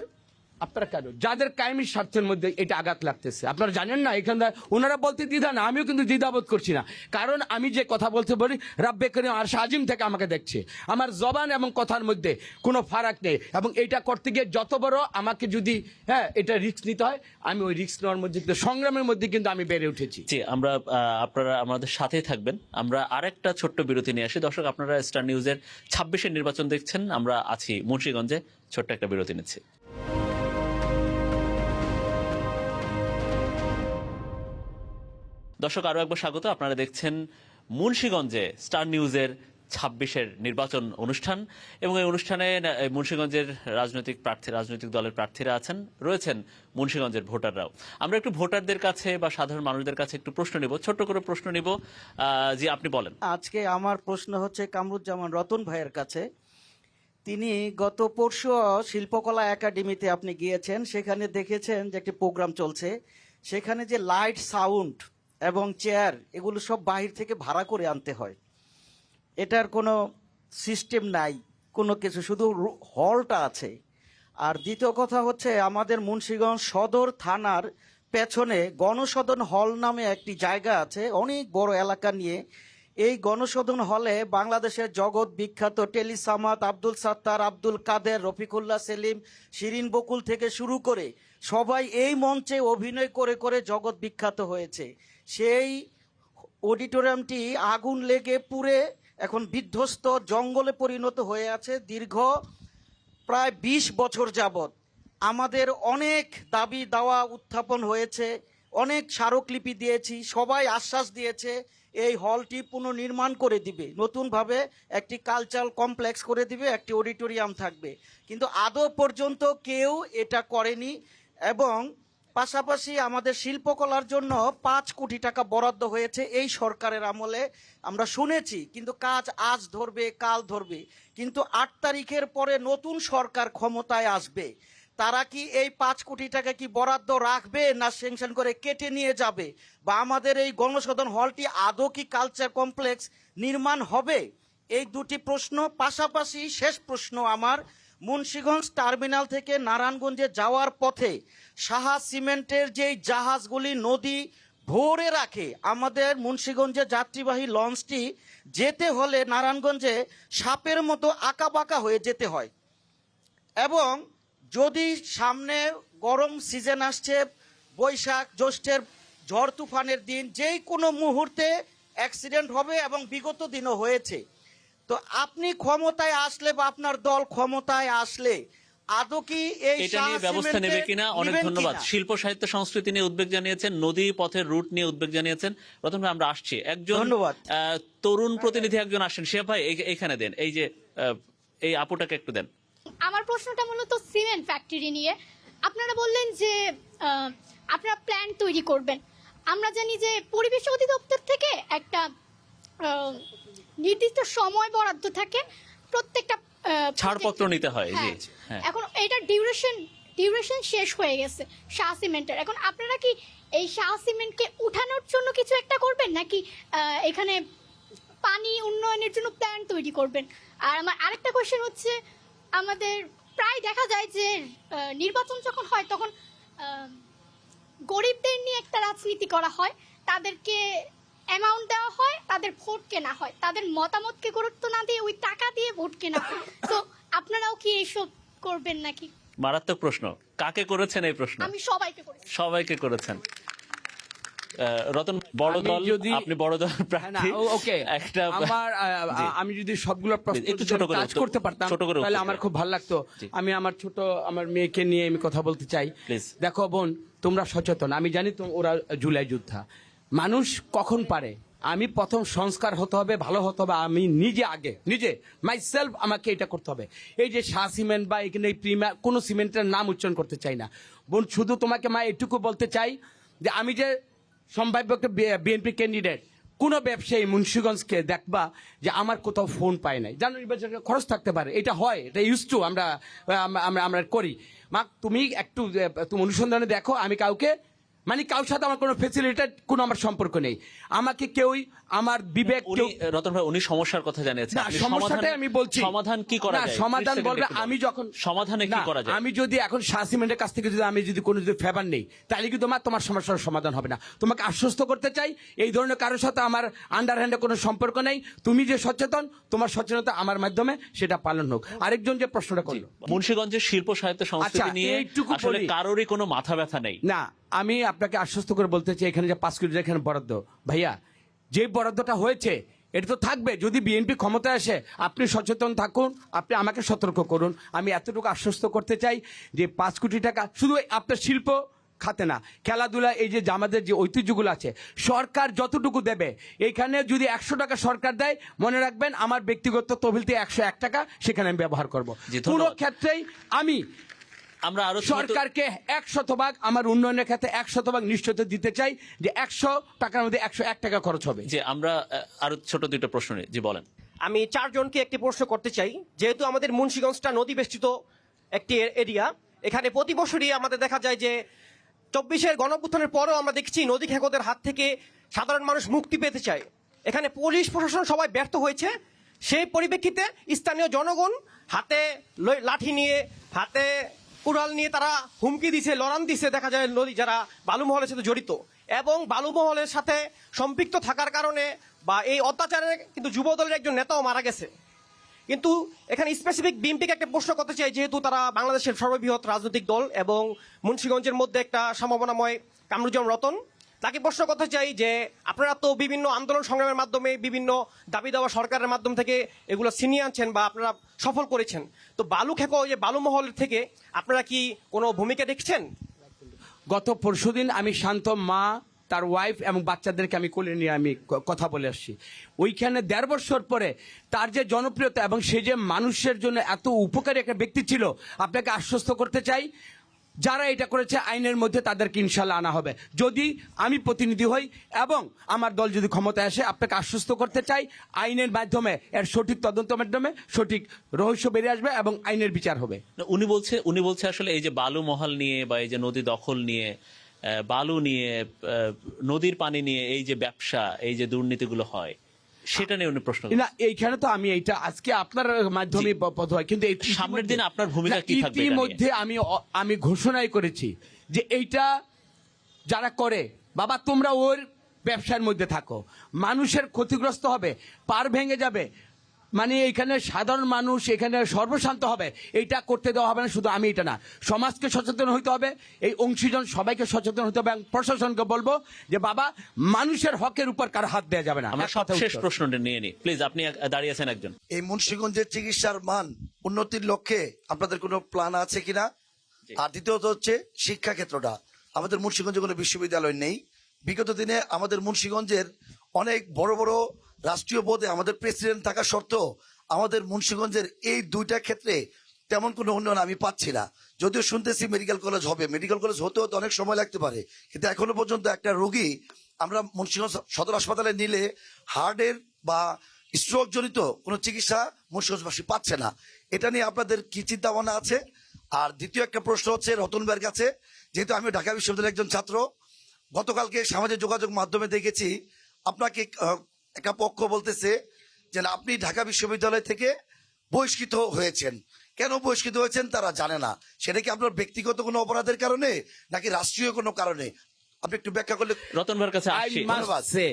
Speaker 2: আপনারা কেন যাদের কায়েমি স্বার্থের মধ্যে এটা আঘাত লাগতেছে আপনারা জানেন না, এখানে ওনারা বলতে দ্বিধা না, আমিও কিন্তু দ্বিধাবোধ করছি না, কারণ আমি যে কথা বলতে পারি রাব্বে করিম আর আজিম থেকে আমাকে দেখছে, আমার জবান এবং কথার মধ্যে কোনো ফারাক নেই, এবং এটা করতে গিয়ে যত বড় আমাকে যদি এটা রিস্ক নিতে হয়, আমি ওই রিস্ক নেওয়ার মধ্যে সংগ্রামের মধ্যে কিন্তু আমি বেড়ে উঠেছি।
Speaker 1: জি, আমরা আপনারা আমাদের সাথেই থাকবেন। আমরা আরেকটা ছোট্ট বিরতি নিয়ে আসি। দর্শক, আপনারা স্টার নিউজের 26-এর নির্বাচন দেখছেন, আমরা আছি মুন্সিগঞ্জে, ছোট্ট একটা বিরতি নিচ্ছি। দর্শক, আরো একবার স্বাগত। আপনারা দেখছেন মুন্সিগঞ্জে স্টার নিউজের 26-এর নির্বাচন অনুষ্ঠান, এবং এই অনুষ্ঠানে মুন্সিগঞ্জের রাজনৈতিক দলের প্রার্থীরা আছেন, রয়েছেন মুন্সিগঞ্জের ভোটাররাও। আমরা একটু ভোটারদের কাছে বা সাধারণ মানুষদের কাছে একটু প্রশ্ন নিব, ছোট্ট করে প্রশ্ন নিব। জি, আপনি বলেন।
Speaker 8: আজকে আমার প্রশ্ন হচ্ছে কামরুজ্জামান রতন ভাইয়ের কাছে। তিনি গত পরশু শিল্পকলা একাডেমিতে আপনি গিয়েছেন, সেখানে দেখেছেন যে একটি প্রোগ্রাম চলছে, সেখানে যে লাইট, সাউন্ড এবং চেয়ার এগুলো সব বাহির থেকে ভাড়া করে আনতে হয়। এটার কোনো সিস্টেম নাই, কোনো কিছু, শুধু হলটা আছে। আর দ্বিতীয় কথা হচ্ছে, আমাদের মুন্সিগঞ্জ সদর থানার পেছনে গণসদন হল নামে একটি জায়গা আছে, অনেক বড় এলাকা নিয়ে। এই গণসদন হলে বাংলাদেশের জগৎ বিখ্যাত টেলিসামাত, আব্দুল সাত্তার, আব্দুল কাদের, রফিকুল্লাহ সেলিম, শিরিন বকুল থেকে শুরু করে সবাই এই মঞ্চে অভিনয় করে করে জগৎ বিখ্যাত হয়েছে। সেই অডিটোরিয়ামটি আগুন লেগে পুড়ে এখন বিধ্বস্ত জঙ্গলে পরিণত হয়ে আছে দীর্ঘ প্রায় 20 বছর যাবৎ। আমাদের অনেক দাবি দাওয়া উত্থাপন হয়েছে, অনেক স্মারকলিপি দিয়েছি, সবাই আশ্বাস দিয়েছে এই হলটি পুনর্নির্মাণ করে দিবে, নতুনভাবে একটি কালচারাল কমপ্লেক্স করে দিবে, একটি অডিটোরিয়াম থাকবে, কিন্তু আদৌ পর্যন্ত কেউ এটা করেনি। এবং পাশাপাশি আমাদের শিল্পকলার জন্য 5 কোটি টাকা বরাদ্দ হয়েছে এই সরকারের আমলে, আমরা শুনেছি, কিন্তু কাজ আজ ধরবে কাল ধরবে। কিন্তু 8 তারিখের পরে নতুন সরকার ক্ষমতায় আসবে, তারা কি এই 5 কোটি টাকা কি বরাদ্দ রাখবে, না স্যাংশন করে কেটে নিয়ে যাবে, বা আমাদের এই গণসদন হলটি আদৌ কি কালচার কমপ্লেক্স নির্মাণ হবে? এই দুটি প্রশ্ন। পাশাপাশি শেষ প্রশ্ন আমার, মুন্সিগঞ্জ টার্মিনাল থেকে নারায়ণগঞ্জে যাওয়ার পথে সাহা সিমেন্টের যেই জাহাজগুলি নদী ভরে রাখে, আমাদের মুন্সিগঞ্জে যাত্রীবাহী লঞ্চটি যেতে হলে নারায়ণগঞ্জে সাপের মতো আঁকাবাঁকা হয়ে যেতে হয়। এবং যদি সামনে গরম সিজন আসছে, বৈশাখ জ্যৈষ্ঠের ঝড় তুফানের দিন, যেই কোনো মুহূর্তে অ্যাক্সিডেন্ট হবে, এবং বিগত দিনও হয়েছে। তো আপনি ক্ষমতায় আসলে বা আপনার দল ক্ষমতায় আসলে আদৌ কি এই
Speaker 1: এটা নিয়ে ব্যবস্থা নেবে কিনা? অনেক ধন্যবাদ। শিল্প সাহিত্য সংস্কৃতি নিয়ে উদ্বেগ জানিয়েছেন, নদী পথের রুট নিয়ে উদ্বেগ জানিয়েছেন। প্রথমে আমরা আসছি, একজন তরুণ প্রতিনিধি একজন আসেন। শিয়া ভাই, এইখানে দেন, এই যে এই আপুটাকে একটু দেন।
Speaker 9: আমার প্রশ্নটা মূলত সিমেন্ট ফ্যাক্টরি নিয়ে। আপনারা বললেন যে আপনারা প্ল্যান তৈরি করবেন। আমরা জানি যে পরিবেশ অধিদপ্তর থেকে একটা নির্দিষ্ট সময় বরাদ্দ থাকে, প্রত্যেকটা
Speaker 1: ছাড়পত্র নিতে হয়। জি,
Speaker 9: হ্যাঁ। এখন এইটার ডিউরেশন শেষ হয়ে গেছে শাহ সিমেন্টের। এখন আপনারা কি এই শাহ সিমেন্টকে উঠানোর জন্য কিছু একটা করবেন, নাকি এখানে পানি উন্নয়নের জন্য প্ল্যান তৈরি করবেন? আর আমার আরেকটা কোয়েশ্চেন হচ্ছে, আমাদের প্রায় দেখা যায় যে নির্বাচন যখন হয় তখন গরিবদের নিয়ে একটা রাজনীতি করা হয়, তাদেরকে অ্যামাউন্ট দেওয়া হয়, তাদের ভোট কেনা হয়, তাদের মতামতকে গুরুত্ব না দিয়ে ওই টাকা দিয়ে ভোট কেনা হয়। তো আপনারাও কি এইসব করবেন নাকি?
Speaker 1: মারাত্মক প্রশ্ন। কাকে করেছেন এই প্রশ্ন?
Speaker 9: আমি সবাইকে করেছি।
Speaker 1: সবাইকে করেছেন। রতন, বড় দল, আপনি বড় দল প্রার্থী।
Speaker 2: ওকে,
Speaker 1: একটা
Speaker 2: আমি যদি সবগুলো প্রশ্ন
Speaker 1: একটু ছোট করে
Speaker 2: কাজ করতে পারতাম তাহলে আমার খুব ভালো লাগতো। আমি আমার মেয়েকে নিয়ে আমি কথা বলতে চাই। দেখো বোন, তোমরা সচেতন, আমি জানি ওরা জুলাই যোদ্ধা। মানুষ কখন পারে, আমি প্রথম সংস্কার হতে হবে, ভালো হতে হবে, আমি নিজে মাইসেলফ আমাকে এটা করতে হবে। এই যে শাহ সিমেন্ট বা এখানে প্রিমিয়ার কোনো সিমেন্টের নাম উচ্চারণ করতে চাই না বোন, শুধু তোমাকে মা এটুকু বলতে চাই যে আমি যে সম্ভাব্য একটা বিএনপি ক্যান্ডিডেট, কোন ব্যবসায়ী মুন্সিগঞ্জকে দেখবা যে আমার কোথাও ফোন পায় নাই, জানো নির্বাচনের খরচ থাকতে পারে, এটা হয়, এটা ইউজ টু আমরা করি। মা তুমি একটু তুমি অনুসন্ধানে দেখো, আমি কাউকে মানে কারোর সাথে আমার কোনো ফেসিলিটির কোনো আমার সম্পর্ক নেই। আমাকে কেউই আমার বিবেক
Speaker 1: উনি রতন ভাই উনি সমস্যার কথা জানিয়েছেন।
Speaker 2: না,
Speaker 1: আপনি
Speaker 2: সমস্যাটাই আমি বলছি।
Speaker 1: সমাধান কি করা
Speaker 2: না,
Speaker 1: যায়?
Speaker 2: সমাধান
Speaker 1: 30 সেকেন্ড
Speaker 2: বলবে
Speaker 1: একটু বলুন।
Speaker 2: আমি যখন
Speaker 1: সমাধানে কি
Speaker 2: না,
Speaker 1: করা যায়?
Speaker 2: আমি যদি এখন শাসিমেন্টের কাছ থেকে যদি আমি যদি কোনো যদি ফেভার নেই, তাহলে কি তোমার সমস্যার সমাধান হবে না। তোমাকে আশ্বস্ত করতে চাই, এই ধরনের কারোর সাথে আমার আন্ডারহ্যান্ডে কোনো সম্পর্ক নেই। তুমি যে সচেতন, তোমার সচেতনতা আমার মাধ্যমে সেটা পালন হোক। আরেকজন যে প্রশ্নটা করলো,
Speaker 1: মুন্সিগঞ্জের শিল্প সাহিত্য সংস্কৃতি
Speaker 2: আচ্ছা,
Speaker 1: নিয়ে
Speaker 2: এইটুকু
Speaker 1: আসলে
Speaker 2: বলি।
Speaker 1: কারোরই কোনো মাথা ব্যথা নেই।
Speaker 2: না, আমি আপনাকে আশ্বস্ত করে বলতে চাই, এখানে যে 5 কোটি টাকা এখানে বরাদ্দ, ভাইয়া যে বরাদ্দটা হয়েছে এটা তো থাকবে। যদি বিএনপি ক্ষমতায় আসে, আপনি সচেতন থাকুন, আপনি আমাকে সতর্ক করুন। আমি এতটুকু আশ্বস্ত করতে চাই যে 5 কোটি টাকা শুধু আপনার শিল্প খাতে না, খেলাধুলা, এই যে আমাদের যে ঐতিহ্যগুলো আছে, সরকার যতটুকু দেবে, এখানে যদি 100 টাকা সরকার দেয়, মনে রাখবেন আমার ব্যক্তিগত তহবিল থেকে 101 টাকা সেখানে আমি ব্যবহার করব।
Speaker 1: জি,
Speaker 2: পুরো
Speaker 1: ধন্যবাদ।
Speaker 2: ক্ষেত্রেই আমি
Speaker 1: আমরা আরো
Speaker 2: সরকারকে 100% আমার উন্নয়নের ক্ষেত্রে 100% নিশ্চয়তা দিতে চাই যে 100 টাকার মধ্যে 101 টাকা খরচ হবে।
Speaker 1: যে আমরা আরো ছোট দুটো প্রশ্ন নিই। জি বলেন।
Speaker 10: আমি 4 জনকে একটি প্রশ্ন করতে চাই। যেহেতু আমাদের মুন্সিগঞ্জটা নদী বেষ্টিত একটি এরিয়া, এখানে প্রতি বছরই আমাদের দেখা যায় যে 24-এর গণঅভ্যুত্থানের পরেও আমরা দেখছি নদী খেকোদের হাত থেকে সাধারণ মানুষ মুক্তি পেতে চায়। এখানে পুলিশ প্রশাসন সবাই ব্যর্থ হয়েছে। সেই পরিপ্রেক্ষিতে স্থানীয় জনগণ হাতে লাঠি নিয়ে, হাতে কুড়াল নিয়ে তারা হুমকি দিছে, লড়ান দিছে, দেখা যায় নদী যারা বালুমহলের সাথে জড়িত এবং বালুমহলের সাথে সম্পৃক্ত থাকার কারণে বা এই অত্যাচারে কিন্তু যুবদলের একজন নেতাও মারা গেছে। কিন্তু এখানে স্পেসিফিক বিএনপিকে একটা প্রশ্ন করতে চাই, যেহেতু তারা বাংলাদেশের সর্ববৃহৎ রাজনৈতিক দল এবং মুন্সিগঞ্জের মধ্যে একটা সম্ভাবনাময় কামরুজ্জামান রতন, তাকে প্রশ্ন করতে চাই যে আপনারা তো বিভিন্ন আন্দোলন সংগ্রামের মাধ্যমে বিভিন্ন দাবি দেওয়া সরকারের মাধ্যম থেকে এগুলো ছিনিয়ে আনছেন বা আপনারা সফল করেছেন, তো বালু খেকো যে বালুমহলের থেকে আপনারা কি কোনো ভূমিকা দেখছেন?
Speaker 2: গত পরশুদিন আমি শান্ত মা, তার ওয়াইফ এবং বাচ্চাদেরকে আমি কোলে নিয়ে আমি কথা বলে আসছি। ওইখানে 1.5 বছর পরে তার যে জনপ্রিয়তা এবং সে যে মানুষের জন্য এত উপকারী একটা ব্যক্তি ছিল, আপনাকে আশ্বস্ত করতে চাই যারা এটা করেছে আইনের মধ্যে তাদেরকে ইনশাল্লাহ আনা হবে, যদি আমি প্রতিনিধি হই এবং আমার দল যদি ক্ষমতায় আসে। আপনাকে আশ্বস্ত করতে চাই আইনের মাধ্যমে এর সঠিক তদন্তের মাধ্যমে সঠিক রহস্য বেরিয়ে আসবে এবং আইনের বিচার হবে।
Speaker 1: উনি বলছে আসলে এই যে বালু মহল নিয়ে বা এই যে নদী দখল নিয়ে, বালু নিয়ে, নদীর পানি নিয়ে এই যে ব্যবসা, এই যে দুর্নীতিগুলো হয়, সেটা নিয়ে উনি প্রশ্ন
Speaker 2: না, এইখানে তো আমি এইটা আজকে আপনার মাধ্যমে পদ হয়, কিন্তু
Speaker 1: সামনের দিনে আপনার ভূমিকা কি থাকবে?
Speaker 2: ইতিমধ্যে আমি ঘোষণাই করেছি যে এইটা যারা করে, বাবা তোমরা ওর ব্যবসার মধ্যে থাকো, মানুষের ক্ষতিগ্রস্ত হবে, পার ভেঙে যাবে, মানে এখানে সাধারণ মানুষ এখানে সর্বশান্ত হবে, এইটা করতে দেওয়া হবে না। শুধু আমি এটা না, সমাজকে সচেতন হইতে হবে, এই অংশীজন সবাইকে সচেতন হতে হবে এবং প্রশাসনকে বলবো যে বাবা মানুষের হকের উপর কারো হাত দেওয়া যাবে না।
Speaker 1: আমরা সবশেষ প্রশ্নটা নিয়ে নিই প্লিজ। আপনি দাঁড়িয়ে আছেন একজন।
Speaker 11: এই মুন্সিগঞ্জের চিকিৎসার মান উন্নতির লক্ষ্যে আপনাদের কোনো প্ল্যান আছে কিনা? আর দ্বিতীয়ত হচ্ছে শিক্ষা ক্ষেত্রটা। আমাদের মুন্সিগঞ্জে কোনো বিশ্ববিদ্যালয় নেই। বিগত দিনে আমাদের মুন্সিগঞ্জের অনেক বড় বড় রাষ্ট্রীয় পদে আমাদের প্রেসিডেন্ট থাকা সত্ত্বেও আমাদের মুন্সিগঞ্জের এই 2টা ক্ষেত্রে তেমন কোনো উন্নয়ন আমি পাচ্ছি না। যদিও শুনতেছি মেডিকেল কলেজ হবে, মেডিকেল কলেজ হতে হতে অনেক সময় লাগতে পারে, কিন্তু এখনো পর্যন্ত একটা রোগী আমরা মুন্সিগঞ্জ সদর হাসপাতালে নিলে হার্টের বা স্ট্রোক জনিত কোনো চিকিৎসা মুন্সিগঞ্জবাসী পাচ্ছে না। এটা নিয়ে আপনাদের কি চিন্তা ভাবনা আছে? আর দ্বিতীয় একটা প্রশ্ন হচ্ছে রতন ভাইয়ের কাছে, যেহেতু আমি ঢাকা বিশ্ববিদ্যালয়ের একজন ছাত্র, গতকালকে সামাজিক যোগাযোগ মাধ্যমে দেখেছি আপনাকে একটা পক্ষ বলতেছে যে আপনি ঢাকা বিশ্ববিদ্যালয় থেকে বহিষ্কৃত হয়েছেন। কেন বহিষ্কৃত হয়েছেন তারা জানে না। সেটা কি আপনার ব্যক্তিগত কোনো অপরাধের কারণে নাকি রাষ্ট্রীয় কোনো কারণে? আপনি একটু ব্যাখ্যা করলে।
Speaker 1: রতন ভাইয়ের কাছে আসছি।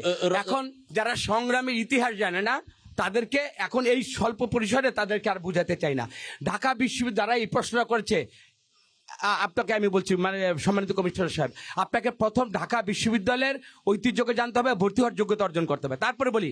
Speaker 2: এখন যারা সংগ্রামের ইতিহাস জানে না তাদেরকে এখন এই স্বল্প পরিসরে তাদেরকে আর বুঝাতে চাই না। ঢাকা বিশ্ববিদ্যালয় যারা এই প্রশ্নটা করেছে, আপনাকে আমি বলছি, মানে সম্মানিত কমিশনার সাহেব, আপনাকে প্রথম ঢাকা বিশ্ববিদ্যালয়ের ঐতিহ্যকে জানতে হবে, ভর্তি হওয়ার যোগ্যতা অর্জন করতে হবে। তারপরে বলি,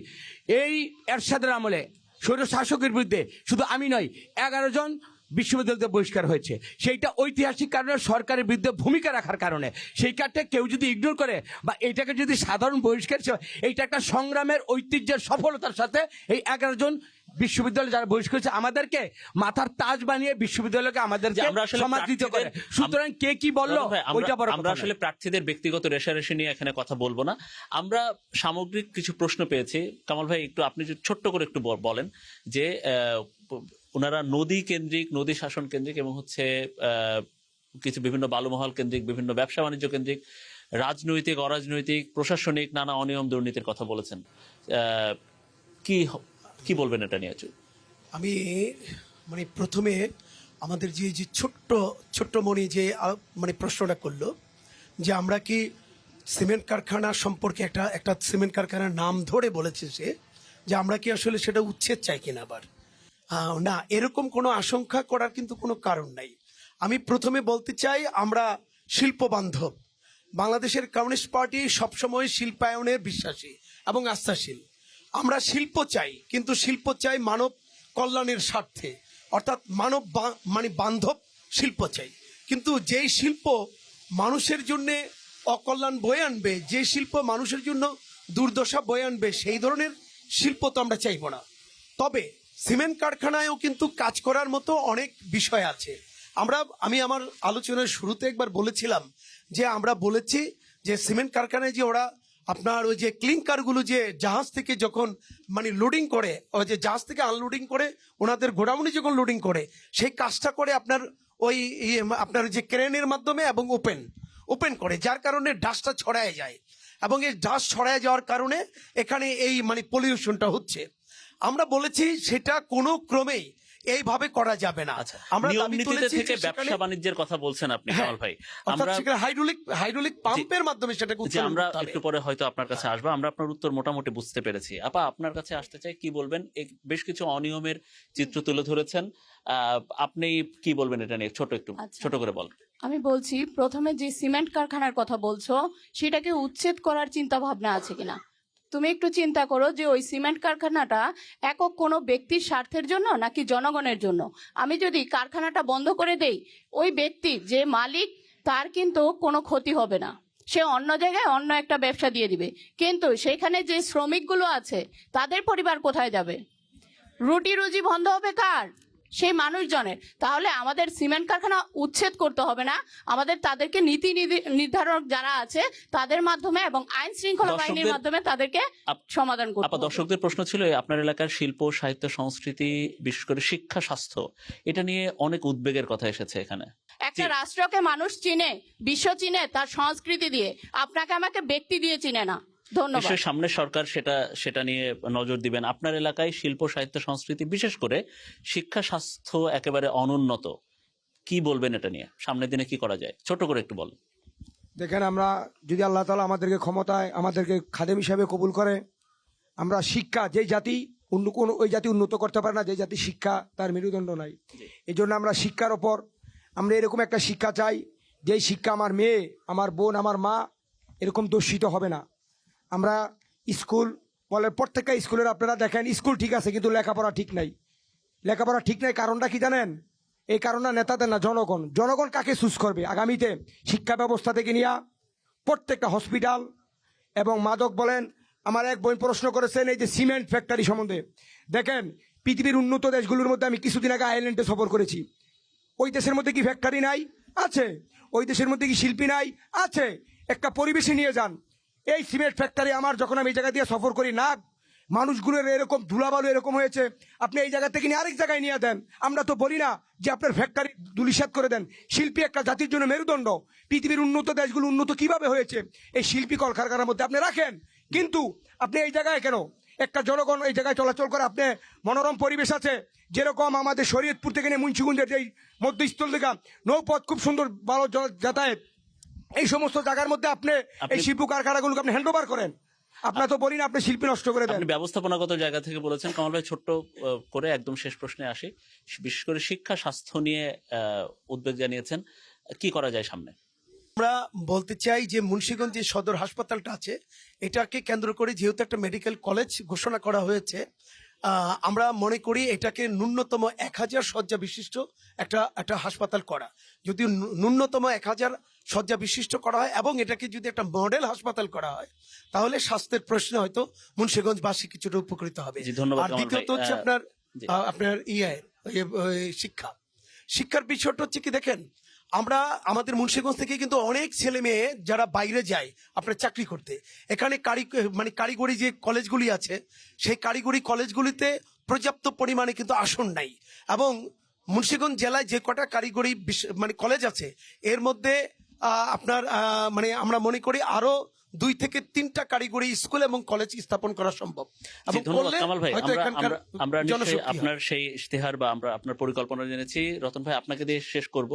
Speaker 2: এই এরশাদের আমলে স্বৈর শাসকের বিরুদ্ধে শুধু আমি নয় 11 জন বিশ্ববিদ্যালয়তে বহিষ্কার হয়েছে। সেইটা ঐতিহাসিক কারণে, সরকারের বিরুদ্ধে ভূমিকা রাখার কারণে। সেই কারণে কেউ যদি ইগনোর করে বা এটাকে যদি সাধারণ বহিষ্কার, এইটা একটা সংগ্রামের ঐতিহ্যের সফলতার সাথে এই 11 জন বিশ্ববিদ্যালয় যারা বহিষ্কার করেছে আমাদেরকে মাথার তাজ বানিয়ে বিশ্ববিদ্যালয়কে আমাদেরকে সমাদৃত করে। সুতরাং কে কি বললো ওইটা বড় কথা।
Speaker 1: আমরা আসলে প্রার্থীদের ব্যক্তিগত রেশারেশি নিয়ে এখানে কথা বলবো না। আমরা সামগ্রিক কিছু প্রশ্ন পেয়েছি। কামাল ভাই একটু আপনি ছোট্ট করে একটু বলেন যে ওনারা নদী কেন্দ্রিক, নদী শাসন কেন্দ্রিক এবং হচ্ছে কিছু বিভিন্ন বালুমহল কেন্দ্রিক, বিভিন্ন ব্যবসা বাণিজ্য কেন্দ্রিক রাজনৈতিক, অরাজনৈতিক, প্রশাসনিক নানা অনিয়ম দুর্নীতির কথা বলেছেন। কি বলবেন এটা নিয়ে?
Speaker 4: আমি মানে প্রথমে আমাদের যে যে ছোট্ট মনি যে মানে প্রশ্নটা করলো যে আমরা কি সিমেন্ট কারখানা সম্পর্কে একটা সিমেন্ট কারখানার নাম ধরে বলেছে সে যে আমরা কি আসলে সেটা উচ্ছেদ চাই কিনা আবার না, এরকম কোনো আশঙ্কা করার কিন্তু কোনো কারণ নাই। আমি প্রথমে বলতে চাই আমরা শিল্প বান্ধব, বাংলাদেশের কমিউনিস্ট পার্টি সবসময় শিল্পায়নের বিশ্বাসী এবং আস্থাশীল। আমরা শিল্প চাই, কিন্তু শিল্প চাই মানব কল্যাণের স্বার্থে, অর্থাৎ মানে বান্ধব শিল্প চাই। কিন্তু যেই শিল্প মানুষের জন্য অকল্যাণ বয়ে আনবে, যে শিল্প মানুষের জন্য দুর্দশা বয়ে আনবে, সেই ধরনের শিল্প তো আমরা চাইব না। তবে সিমেন্ট কারখানায়ও কিন্তু কাজ করার মতো অনেক বিষয় আছে। আমি আমার আলোচনার শুরুতে একবার বলেছিলাম যে আমরা বলেছি যে সিমেন্ট কারখানায় যে ওরা আপনার ওই যে ক্লিংকারগুলো যে জাহাজ থেকে যখন মানে লোডিং করে, ওই যে জাহাজ থেকে আনলোডিং করে ওনাদের গোডাউনে যখন লোডিং করে, সেই কাজটা করে আপনার ওই আপনার যে ক্রেনের মাধ্যমে এবং ওপেন করে, যার কারণে ডাস্টটা ছড়ায় যায় এবং এই ডাস্ট ছড়ায় যাওয়ার কারণে এখানে এই মানে পলিউশনটা হচ্ছে। আমরা বলেছি সেটা কোনো ক্রমেই এইভাবে করা যাবে না।
Speaker 1: আমরা নিয়ম নীতিতে থেকে ব্যবসা বাণিজ্যের কথা বলছেন আপনি কামাল ভাই। আমরা
Speaker 4: হাইড্রোলিক পাম্পের মাধ্যমে সেটাকে
Speaker 1: আমরা একটু পরে হয়তো আপনার কাছে আসবো। আমরা আপনার উত্তর মোটামুটি বুঝতে পেরেছি। আপা, আপনার কাছে আসতে চাই, কি বলবেন? বেশ কিছু অনিয়মের চিত্র তুলে ধরেছেন, আপনি কি বলবেন এটা নিয়ে? ছোট করে বল।
Speaker 3: আমি বলছি, প্রথমে যে সিমেন্ট কারখানার কথা বলছো সেটাকে উচ্ছেদ করার চিন্তা ভাবনা আছে কিনা তুমি একটু চিন্তা করো যে ওই সিমেন্ট কারখানাটা একক কোনো ব্যক্তির স্বার্থের জন্য নাকি জনগণের জন্য। আমি যদি কারখানাটা বন্ধ করে দেই, ওই ব্যক্তি যে মালিক তার কিন্তু কোনো ক্ষতি হবে না, সে অন্য জায়গায় অন্য একটা ব্যবসা দিয়ে দিবে, কিন্তু সেখানে যে শ্রমিকগুলো আছে তাদের পরিবার কোথায় যাবে? রুটি রুজি বন্ধ হবে কার? সেই মানুষজনের। তাহলে আমাদের সিমেন্ট কারখানা উচ্ছেদ করতে হবে না, আমাদের তাদেরকে নীতি নির্ধারক যারা আছে তাদের মাধ্যমে এবং আইন শৃঙ্খলা বাহিনীর মাধ্যমে তাদেরকে সমাধান করতে হবে।
Speaker 1: দর্শকদের প্রশ্ন ছিল, আপনার এলাকার শিল্প, সাহিত্য, সংস্কৃতি, বিশেষ করে শিক্ষা, স্বাস্থ্য, এটা নিয়ে অনেক উদ্বেগের কথা এসেছে এখানে।
Speaker 3: একটা রাষ্ট্রকে মানুষ চিনে, বিশ্ব চিনে তার সংস্কৃতি দিয়ে, আপনাকে আমাকে ব্যক্তি দিয়ে চিনে না। ধন্যবাদ।
Speaker 1: সামনে সরকার সেটা নিয়ে নজর দিবেন। আপনার এলাকায় শিল্প, সাহিত্য, সংস্কৃতি, বিশেষ করে শিক্ষা, স্বাস্থ্য একেবারে অনুন্নত, কি বলবেন এটা নিয়ে? সামনের দিনে কি করা যায়, ছোট করে একটু বল।
Speaker 5: দেখেন, আমরা যদি আল্লাহ তাআলা আমাদেরকে ক্ষমতায় আমাদেরকে খাদেম হিসাবে কবুল করে, আমরা শিক্ষা, যেই জাতি ওই জাতি উন্নত করতে পারে না, যে জাতি শিক্ষা তার মেরুদণ্ড নাই। এই জন্য আমরা শিক্ষার ওপর আমরা এরকম একটা শিক্ষা চাই, যেই শিক্ষা আমার মেয়ে, আমার বোন, আমার মা এরকম দূষিত হবে না। আমরা স্কুল বলে, প্রত্যেকটা স্কুলের আপনারা দেখেন, স্কুল ঠিক আছে কিন্তু লেখাপড়া ঠিক নাই। লেখাপড়া ঠিক নাই, কারণটা কি জানেন? এই কারণটা নেতাদের না, জনগণ কাকে চুজ করবে আগামীতে? শিক্ষা ব্যবস্থা থেকে নিয়ে প্রত্যেকটা হসপিটাল এবং মাদক বলেন। আমার এক বোন প্রশ্ন করেছেন এই যে সিমেন্ট ফ্যাক্টরি সম্বন্ধে। দেখেন, পৃথিবীর উন্নত দেশগুলোর মধ্যে আমি কিছুদিন আগে আয়ারল্যান্ডে সফর করেছি। ওই দেশের মধ্যে কি ফ্যাক্টরি নাই? আছে। ওই দেশের মধ্যে কি শিল্পী নাই? আছে। একটা পরিবেশে নিয়ে যান, এই সিমেন্ট ফ্যাক্টরি আমার যখন আমি এই জায়গা দিয়ে সফর করি না, মানুষগুলোর এরকম ধুলাবালু এরকম হয়েছে, আপনি এই জায়গা থেকে নিয়ে আরেক জায়গায় নিয়ে দেন। আমরা তো বলি না যে আপনার ফ্যাক্টরি ধুলিসাৎ করে দেন। শিল্পী একটা জাতির জন্য মেরুদণ্ড। পৃথিবীর উন্নত দেশগুলো উন্নত কিভাবে হয়েছে? এই শিল্পী কলকারখানার মধ্যে আপনি রাখেন, কিন্তু আপনি এই জায়গায় কেন? একটা জনগণ এই জায়গায় চলাচল করে, আপনি মনোরম পরিবেশ আছে, যেরকম আমাদের শরীয়তপুর থেকে নিয়ে মুন্সিগঞ্জের যেই মধ্যস্থল থেকে নৌপথ, খুব সুন্দর ভালো যাতায়াত, এই সমস্ত জায়গার মধ্যে আপনি এই শিল্প কারখানাগুলোকে আপনি হ্যান্ড ওভার করেন। আপনার তো বলি না আপনি শিল্পী নষ্ট করে দেন।
Speaker 1: আপনি ব্যবস্থাপনাগত জায়গা থেকে বলেছেন। কামাল ভাই, ছোট্ট করে একদম শেষ প্রশ্নে আসি। বিশেষ করে শিক্ষা, স্বাস্থ্য নিয়ে উদ্বেগ জানিয়েছেন, কি করা যায় সামনে?
Speaker 4: আমরা বলতে চাই যে মুন্সিগঞ্জ যে সদর হাসপাতালটা আছে, এটাকে কেন্দ্র করে যেহেতু একটা মেডিকেল কলেজ ঘোষণা করা হয়েছে, আমরা মনে করি এটাকে ন্যূনতম 1000 শয্যা বিশিষ্ট একটা হাসপাতাল করা। যদি ন্যূনতম 1000 শয্যা বিশিষ্ট করা হয় এবং এটাকে যদি একটা মডেল হাসপাতাল করা হয়, তাহলে স্বাস্থ্যের প্রশ্নে হয়তো মুন্সিগঞ্জবাসী কিছুটা উপকৃত হবে। আর দ্বিতীয়ত হচ্ছে আপনার শিক্ষার বিষয়টা হচ্ছে কি, দেখেন, আমরা আমাদের মুন্সিগঞ্জ থেকে কিন্তু অনেক ছেলে মেয়ে যারা বাইরে যায় আপনার চাকরি করতে, এখানে কারিগরি যে কলেজগুলি আছে, সেই কারিগরি কলেজগুলিতে পর্যাপ্ত পরিমাণে কিন্তু আসন নাই। এবং মুন্সিগঞ্জ জেলায় যে কটা কারিগরি কলেজ আছে, এর মধ্যে আপনার মানে আমরা মনে করি আরো 2 থেকে 3টা কারিগরি স্কুল এবং কলেজ স্থাপন করা সম্ভব
Speaker 1: জি, ধন্যবাদ
Speaker 4: করলে
Speaker 1: কামাল ভাই।
Speaker 4: হয়তো এখানকার
Speaker 1: আমরা নিশ্চয়ই
Speaker 4: জনশক্তি হয়।
Speaker 1: আপনার সেই ইশতেহার বা আমরা আপনার পরিকল্পনা জেনেছি। রতন ভাই, আপনাকে দিয়ে শেষ করব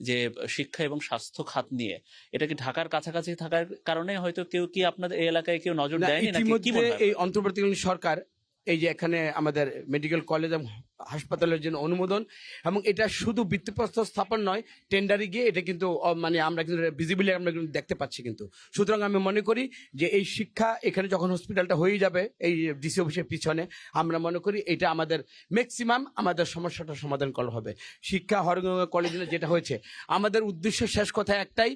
Speaker 1: যে শিক্ষা এবং স্বাস্থ্য খাত নিয়ে এটা কি ঢাকার কাছাকাছি থাকার কারণে হয়তো কেউ কি আপনাদের এই এলাকায় কেউ নজর
Speaker 2: না,
Speaker 1: দেয়নি নাকি কি
Speaker 2: ইতিমধ্যে
Speaker 1: মনে হয়?
Speaker 2: এই অন্তর্বর্তীকালীন সরকার এই যে এখানে আমাদের মেডিকেল কলেজ এবং হাসপাতালের জন্য অনুমোদন, এবং এটা শুধু ভিত্তিপ্রস্তর স্থাপন নয়, টেন্ডারে গিয়ে এটা কিন্তু মানে আমরা কিন্তু ভিজিবিলি আমরা কিন্তু দেখতে পাচ্ছি কিন্তু। সুতরাং আমি মনে করি যে এই শিক্ষা এখানে যখন হসপিটালটা হয়ে যাবে এই ডিসি অফিসের পিছনে, আমরা মনে করি এটা আমাদের ম্যাক্সিমাম আমাদের সমস্যাটা সমাধান করা হবে। শিক্ষা হরগঙ্গা কলেজে যেটা হয়েছে, আমাদের উদ্দেশ্য শেষ কথা একটাই,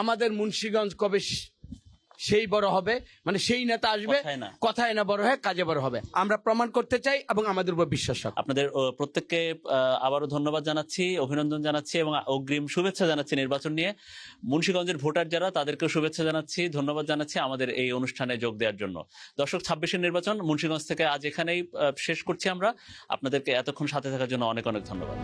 Speaker 2: আমাদের মুন্সিগঞ্জ কবে সেই বড় হবে, মানে সেই নেতা আসবে, কথায় না বড় হয় কাজে বড় হবে, আমরা প্রমাণ করতে চাই এবং আমাদের উপর বিশ্বাস রাখি।
Speaker 1: আপনাদের প্রত্যেককে আবারও ধন্যবাদ জানাচ্ছি, অভিনন্দন জানাচ্ছি এবং অগ্রিম শুভেচ্ছা জানাচ্ছি নির্বাচন নিয়ে। মুন্সিগঞ্জের ভোটার যারা, তাদেরকেও শুভেচ্ছা জানাচ্ছি, ধন্যবাদ জানাচ্ছি আমাদের এই অনুষ্ঠানে যোগ দেওয়ার জন্য। দর্শক, 26-এর নির্বাচন মুন্সিগঞ্জ থেকে আজ এখানেই শেষ করছি আমরা। আপনাদেরকে এতক্ষণ সাথে থাকার জন্য অনেক অনেক ধন্যবাদ।